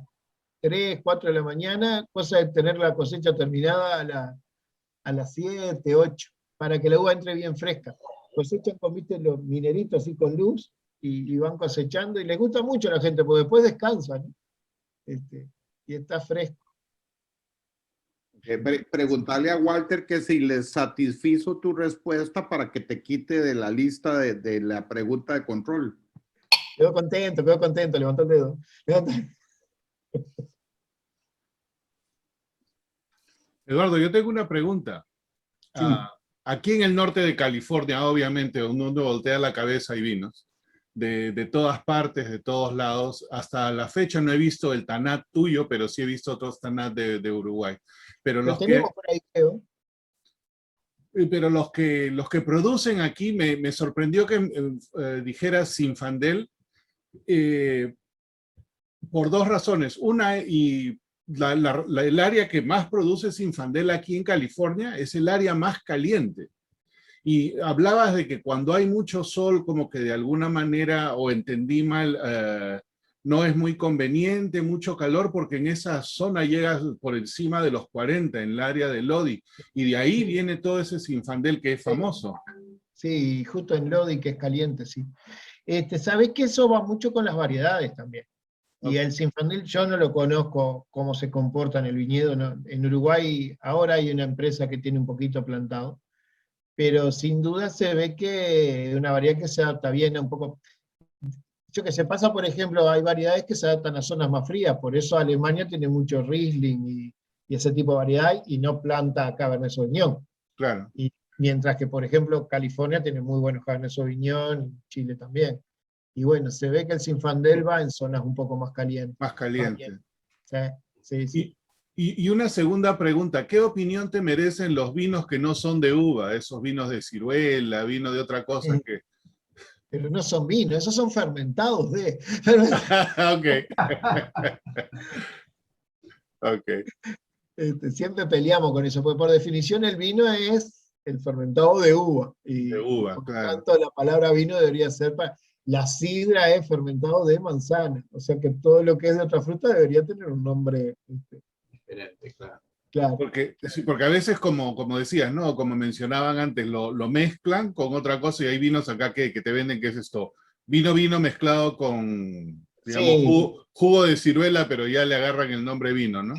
3, 4 de la mañana, cosa de tener la cosecha terminada a las 7, 8, para que la uva entre bien fresca. Cosechan con, viste, los mineritos así con luz, y van cosechando, y les gusta mucho a la gente, porque después descansan, y está fresco. Preguntarle a Walter que si le satisfizo tu respuesta para que te quite de la lista de la pregunta de control. Quedó contento, levantó el dedo. Eduardo, yo tengo una pregunta. Sí. Aquí en el norte de California, obviamente, uno voltea la cabeza y vinos de todas partes, de todos lados. Hasta la fecha no he visto el Tanat tuyo, pero sí he visto otros Tanat de Uruguay. Pero los que producen aquí, me sorprendió que dijeras Zinfandel por dos razones. Una, y el área que más produce Zinfandel aquí en California es el área más caliente. Y hablabas de que cuando hay mucho sol, como que de alguna manera, o entendí mal, no es muy conveniente, mucho calor, porque en esa zona llegas por encima de los 40, en el área de Lodi, y de ahí viene todo ese Zinfandel que es famoso. Sí, justo en Lodi, que es caliente, sí. Sabés que eso va mucho con las variedades también. Y el Zinfandel yo no lo conozco cómo se comporta en el viñedo. ¿No? En Uruguay ahora hay una empresa que tiene un poquito plantado, pero sin duda se ve que es una variedad que se adapta bien a un poco. Yo que se pasa, por ejemplo, hay variedades que se adaptan a zonas más frías, por eso Alemania tiene mucho Riesling y ese tipo de variedad, y no planta Cabernet Sauvignon. Claro. Y mientras que, por ejemplo, California tiene muy buenos Cabernet Sauvignon, y Chile también. Y bueno, se ve que el Zinfandel va en zonas un poco más calientes. Más caliente. Sí. Y una segunda pregunta, ¿qué opinión te merecen los vinos que no son de uva? Esos vinos de ciruela, vino de otra cosa que... Pero no son vinos, esos son fermentados de... Ok. Siempre peleamos con eso, porque por definición el vino es el fermentado de uva. Y de uva, por claro. tanto la palabra vino debería ser para... La sidra es fermentado de manzana, o sea que todo lo que es de otra fruta debería tener un nombre diferente, claro. Claro. Porque a veces, como decías, ¿no? Como mencionaban antes, lo mezclan con otra cosa, y hay vinos acá que te venden, que es esto, vino mezclado con, digamos, jugo de ciruela, pero ya le agarran el nombre vino, ¿no?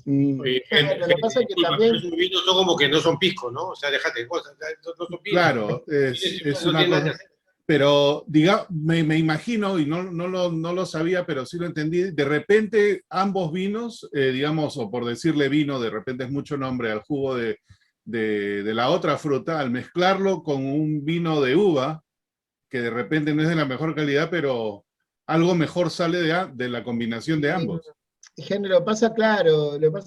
Sí. Lo que pasa es que también... Esos vinos son como que no son pisco, ¿no? O sea, déjate de cosas, no son pisco. Claro, es una cosa... Pero me imagino, y no lo sabía, pero sí lo entendí, de repente ambos vinos, digamos, o por decirle vino, de repente es mucho nombre al jugo de la otra fruta, al mezclarlo con un vino de uva, que de repente no es de la mejor calidad, pero algo mejor sale de la combinación de ambos. Lo pasa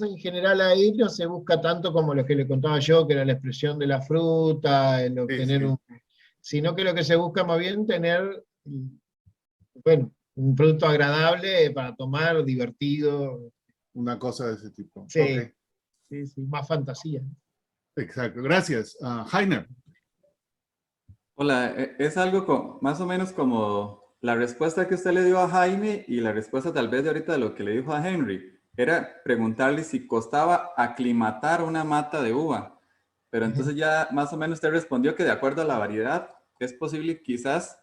en general ahí no se busca tanto como lo que le contaba yo, que era la expresión de la fruta, el obtener sino que lo que se busca más bien tener, bueno, un producto agradable para tomar, divertido. Una cosa de ese tipo. Sí, okay. Sí, más fantasía. Exacto, gracias. Heiner. Hola, es algo más o menos como la respuesta que usted le dio a Jaime y la respuesta tal vez de ahorita de lo que le dijo a Henry. Era preguntarle si costaba aclimatar una mata de uva. pero entonces ya más o menos usted respondió que de acuerdo a la variedad es posible quizás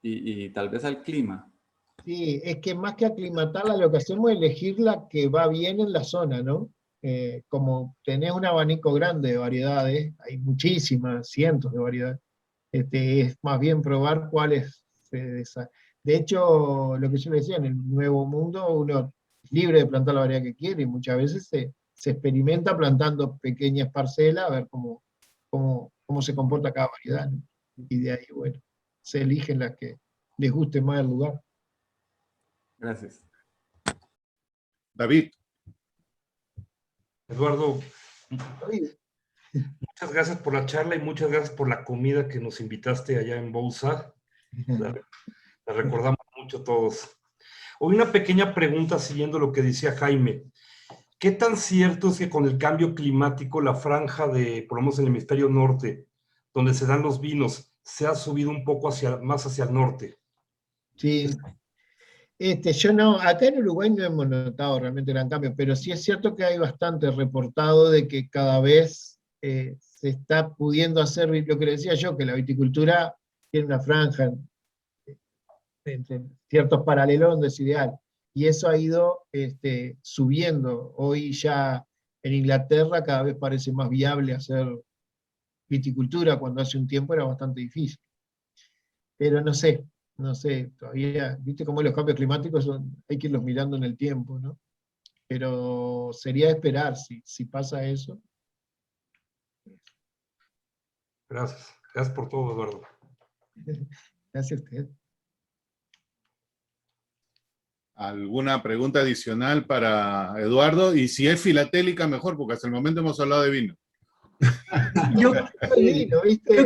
y tal vez al clima. Sí, es que más que aclimatarla, lo que hacemos es elegir la que va bien en la zona, ¿no? Como tenés un abanico grande de variedades, hay muchísimas, cientos de variedades, es más bien probar cuáles de hecho, lo que yo le decía, en el Nuevo Mundo uno es libre de plantar la variedad que quiere y muchas veces se experimenta plantando pequeñas parcelas a ver cómo se comporta cada variedad, ¿no? Y de ahí, bueno, se eligen las que les guste más el lugar. Gracias. David. Eduardo, muchas gracias por la charla y muchas gracias por la comida que nos invitaste allá en Bolsa. La recordamos mucho todos. Hoy una pequeña pregunta siguiendo lo que decía Jaime. ¿Qué tan cierto es que con el cambio climático la franja de, por lo menos en el hemisferio norte, donde se dan los vinos, se ha subido un poco más hacia el norte? Sí. Yo no, acá en Uruguay no hemos notado realmente gran cambio, pero sí es cierto que hay bastante reportado de que cada vez se está pudiendo hacer, lo que le decía yo, que la viticultura tiene una franja entre ciertos paralelos donde es ideal, y eso ha ido subiendo. Hoy ya en Inglaterra cada vez parece más viable hacer viticultura, cuando hace un tiempo era bastante difícil. Pero no sé, todavía, viste cómo los cambios climáticos hay que irlos mirando en el tiempo, ¿no? Pero sería esperar si pasa eso. Gracias. Gracias por todo, Eduardo. Gracias a usted. ¿Alguna pregunta adicional para Eduardo? Y si es filatélica, mejor, porque hasta el momento hemos hablado de vino. Yo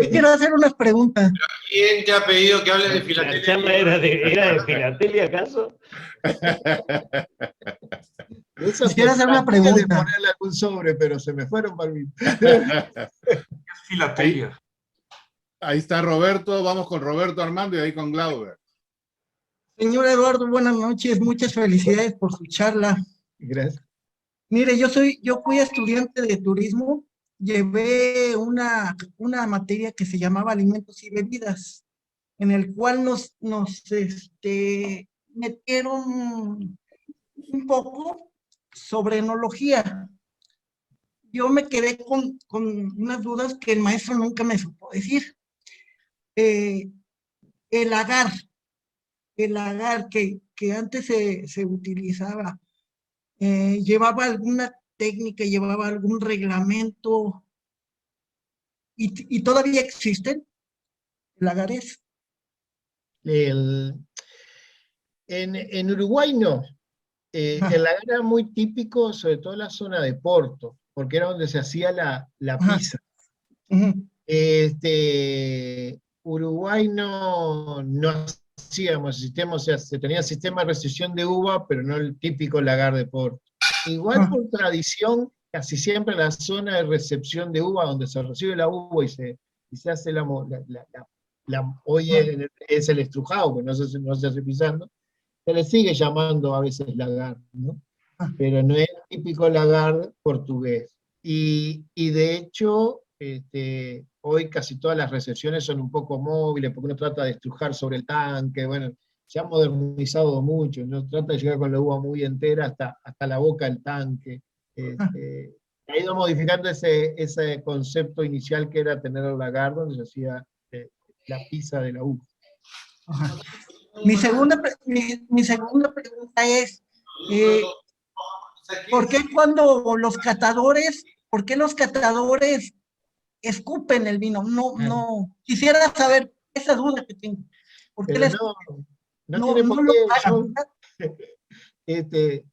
quiero hacer unas preguntas. ¿Quién te ha pedido que hable de ¿La filatelia? charla era de filatelia, acaso? Quisiera hacer una pregunta. De ponerle algún sobre, pero se me fueron para mí. Filatelia. Ahí está Roberto, vamos con Roberto Armando y ahí con Glauber. Señor Eduardo, buenas noches, muchas felicidades por su charla. Gracias. Mire, yo fui estudiante de turismo, llevé una materia que se llamaba Alimentos y Bebidas, en el cual nos metieron un poco sobre enología. Yo me quedé con unas dudas que el maestro nunca me supo decir. El agar que antes se utilizaba, llevaba alguna técnica, llevaba algún reglamento, y todavía existen lagares. En Uruguay no. El lagar era muy típico, sobre todo en la zona de Porto, porque era donde se hacía la pizza. Uruguay no hacíamos sistema, o sea, se tenía sistema de recesión de uva, pero no el típico lagar de Porto. Igual por tradición, casi siempre la zona de recepción de uva, donde se recibe la uva y se hace hoy es el estrujado, que no se hace pisando, se le sigue llamando a veces lagar, ¿no? Pero no es el típico lagar portugués. Y de hecho, hoy casi todas las recepciones son un poco móviles, porque uno trata de estrujar sobre el tanque, bueno, se ha modernizado mucho, no trata de llegar con la uva muy entera hasta la boca del tanque. Ha ido modificando ese concepto inicial que era tener el lagar, donde se hacía la pizza de la uva. Mi segunda pregunta es, ¿por qué los catadores escupen el vino? No, quisiera saber esa duda que tengo. ¿Por qué no tiene por qué?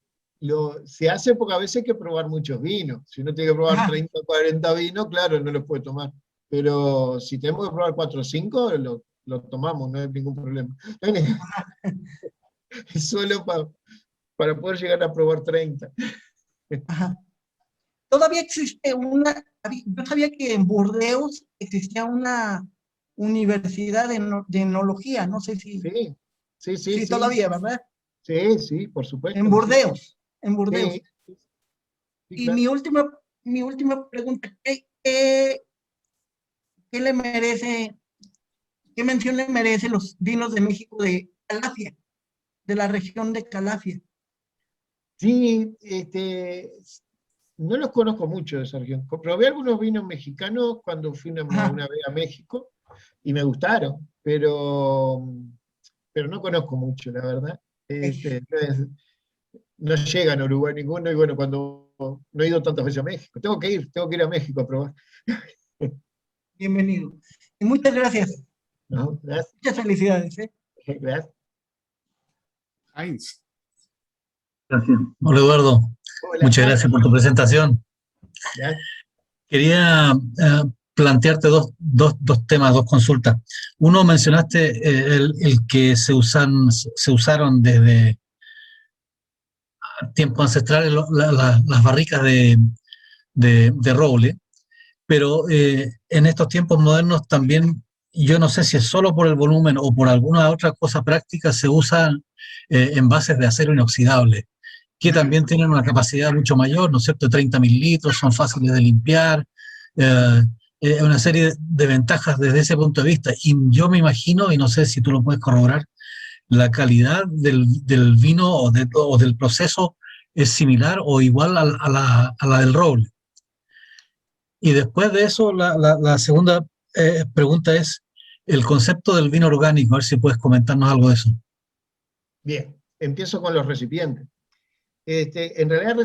Se hace porque a veces hay que probar muchos vinos. Si uno tiene que probar 30 o 40 vinos, claro, no los puede tomar. Pero si tenemos que probar 4 o 5, lo tomamos, no hay ningún problema. Es solo para poder llegar a probar 30. Todavía existe yo sabía que en Burdeos existía una universidad de enología, no sé si... Sí, todavía, ¿verdad? Sí, por supuesto. En Burdeos. Sí, Y claro. mi última pregunta, ¿qué le merece, qué mención le merece los vinos de México de Calafia, de la región de Calafia? Sí, no los conozco mucho de esa región. Probé algunos vinos mexicanos cuando fui una vez a México y me gustaron, pero no conozco mucho, la verdad. No llegan a Uruguay ninguno, y bueno, cuando no he ido tantas veces a México, tengo que ir a México a probar. Bienvenido. Y muchas gracias. No, gracias. Muchas felicidades. Gracias. Heinz. Gracias. Hola Eduardo, Hola, muchas gracias por tu presentación. Gracias. Quería plantearte dos temas, dos consultas. Uno, mencionaste el que se usaron desde tiempos ancestrales las barricas de roble, pero en estos tiempos modernos también, yo no sé si es solo por el volumen o por alguna otra cosa práctica, se usan envases de acero inoxidable, que también tienen una capacidad mucho mayor, ¿no es cierto?, 30 mililitros, son fáciles de limpiar, una serie de ventajas desde ese punto de vista. Y yo me imagino, y no sé si tú lo puedes corroborar, la calidad del vino o del proceso es similar o igual a la del roble. Y después de eso, la segunda pregunta es el concepto del vino orgánico, a ver si puedes comentarnos algo de eso. Bien, empiezo con los recipientes. En realidad,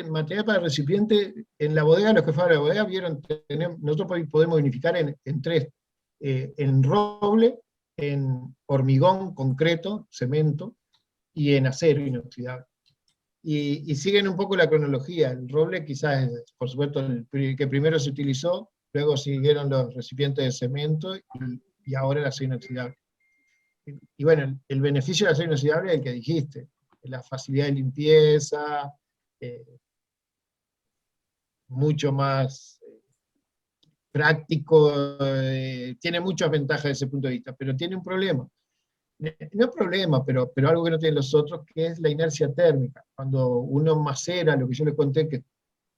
material para recipiente, en la bodega, los que fueron a la bodega vieron, nosotros podemos unificar en tres: en roble, en hormigón, concreto, cemento, y en acero inoxidable. Y siguen un poco la cronología. El roble quizás es, por supuesto, el que primero se utilizó, luego siguieron los recipientes de cemento y ahora el acero inoxidable. Y bueno, el beneficio del acero inoxidable es el que dijiste, la facilidad de limpieza, mucho más práctico, tiene muchas ventajas desde ese punto de vista, pero tiene un problema. No problema, pero algo que no tienen los otros, que es la inercia térmica. Cuando uno macera, lo que yo les conté, que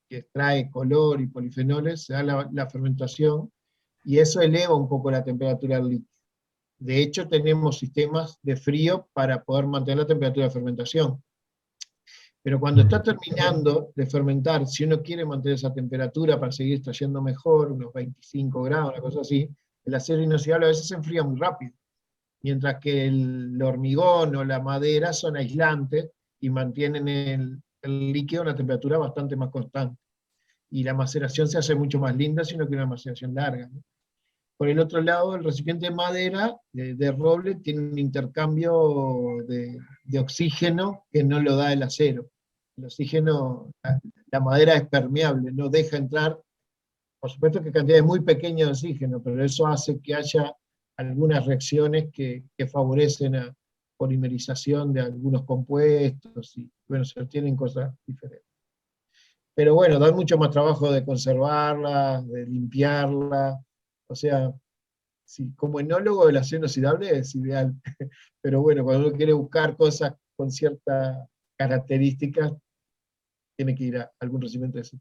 extrae color y polifenoles, se da la fermentación, y eso eleva un poco la temperatura del líquido. De hecho, tenemos sistemas de frío para poder mantener la temperatura de fermentación. Pero cuando está terminando de fermentar, si uno quiere mantener esa temperatura para seguir extrayendo mejor, unos 25 grados, una cosa así, el acero inoxidable a veces se enfría muy rápido. Mientras que el hormigón o la madera son aislantes y mantienen el líquido a una temperatura bastante más constante. Y la maceración se hace mucho más linda si uno quiere una maceración larga, ¿no? Por el otro lado, el recipiente de madera, de roble, tiene un intercambio de oxígeno que no lo da el acero. El oxígeno, la madera es permeable, no deja entrar, por supuesto que cantidades muy pequeñas de oxígeno, pero eso hace que haya algunas reacciones que favorecen a polimerización de algunos compuestos, y bueno, se obtienen cosas diferentes. Pero bueno, da mucho más trabajo de conservarla, de limpiarla. O sea, sí, como enólogo el acero inoxidable es ideal, pero bueno, cuando uno quiere buscar cosas con ciertas características, tiene que ir a algún recipiente de ese.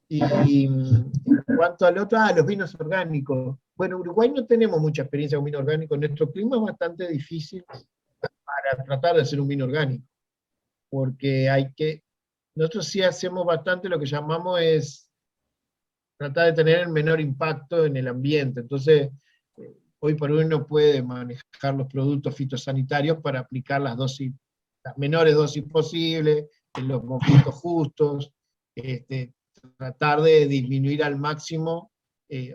Y en cuanto al otro, los vinos orgánicos. Bueno, en Uruguay no tenemos mucha experiencia con vino orgánico, nuestro clima es bastante difícil para tratar de hacer un vino orgánico, porque nosotros sí hacemos bastante lo que llamamos es tratar de tener el menor impacto en el ambiente. Entonces, hoy por hoy uno puede manejar los productos fitosanitarios para aplicar las menores dosis posibles, en los momentos justos, tratar de disminuir al máximo,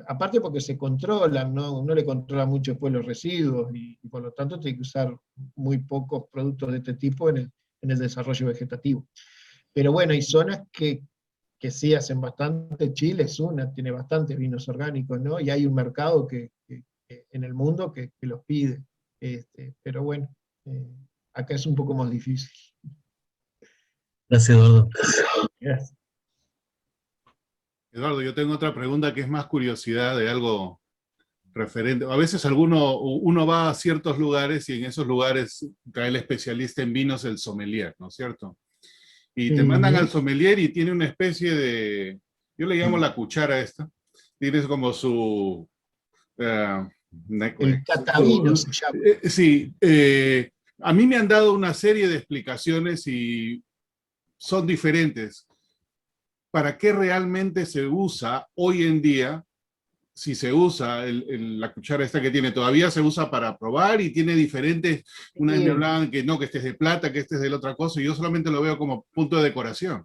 aparte porque se controlan, ¿no? Uno le controla mucho después los residuos, y por lo tanto tiene que usar muy pocos productos de este tipo en el desarrollo vegetativo. Pero bueno, hay zonas que sí hacen bastante. Chile es tiene bastantes vinos orgánicos, ¿no? Y hay un mercado en el mundo que los pide. Pero bueno, acá es un poco más difícil. Gracias, Eduardo. Gracias. Eduardo, yo tengo otra pregunta que es más curiosidad de algo referente. A veces uno va a ciertos lugares y en esos lugares trae el especialista en vinos, el sommelier, ¿no es cierto? Y te mandan al sommelier y tiene una especie de Yo le llamo la cuchara esta. Tienes como su... El catavino se llama. Sí, a mí me han dado una serie de explicaciones y son diferentes. ¿Para qué realmente se usa hoy en día? Si se usa la cuchara esta que tiene, todavía se usa para probar y tiene diferentes, una vez me hablaban que no, que este es de plata, que este es de la otra cosa, y yo solamente lo veo como punto de decoración.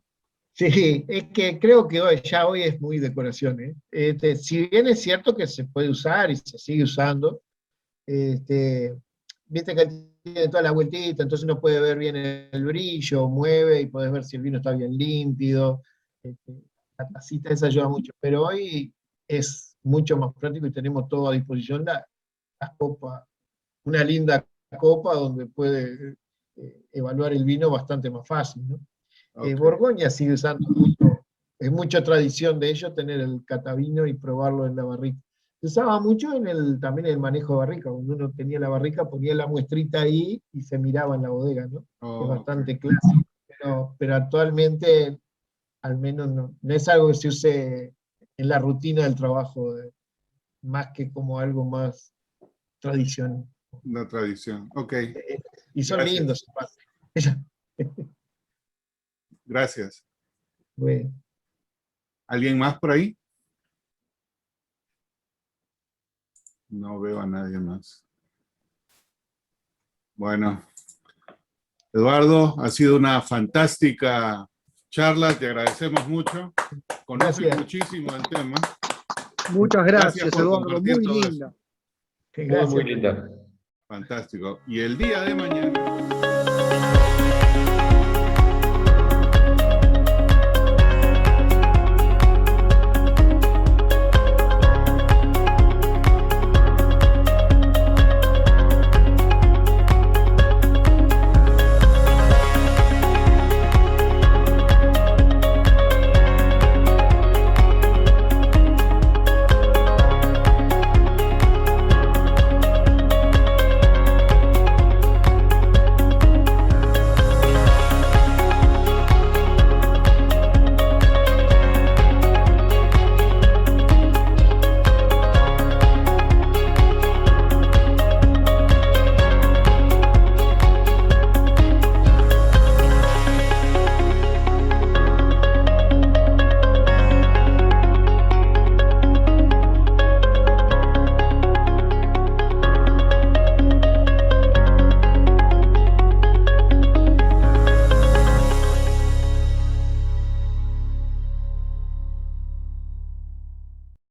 Sí, es que creo que hoy es muy decoración, ¿eh? Si bien es cierto que se puede usar y se sigue usando, viste que tiene toda la vueltita, entonces uno puede ver bien el brillo, mueve y podés ver si el vino está bien límpido. La tacita esa ayuda mucho, pero hoy es mucho más práctico y tenemos todo a disposición, la copa, una linda copa donde puede evaluar el vino bastante más fácil, ¿no? Borgoña sigue usando mucho, es mucha tradición de ellos tener el catavino y probarlo en la barrica. Se usaba mucho también en el manejo de barrica, cuando uno tenía la barrica ponía la muestrita ahí y se miraba en la bodega, ¿no? Es bastante clásico, pero actualmente al menos no es algo que se use en la rutina del trabajo, más que como algo más tradicional. Una tradición, ok. Y son Gracias. lindos. Gracias. Bueno. ¿Alguien más por ahí? No veo a nadie más. Bueno, Eduardo, ha sido una fantástica charla, te agradecemos mucho. Conoces muchísimo el tema. Muchas gracias, por Eduardo, compartir muy todo eso. linda. Muy linda. Fantástico. Y el día de mañana...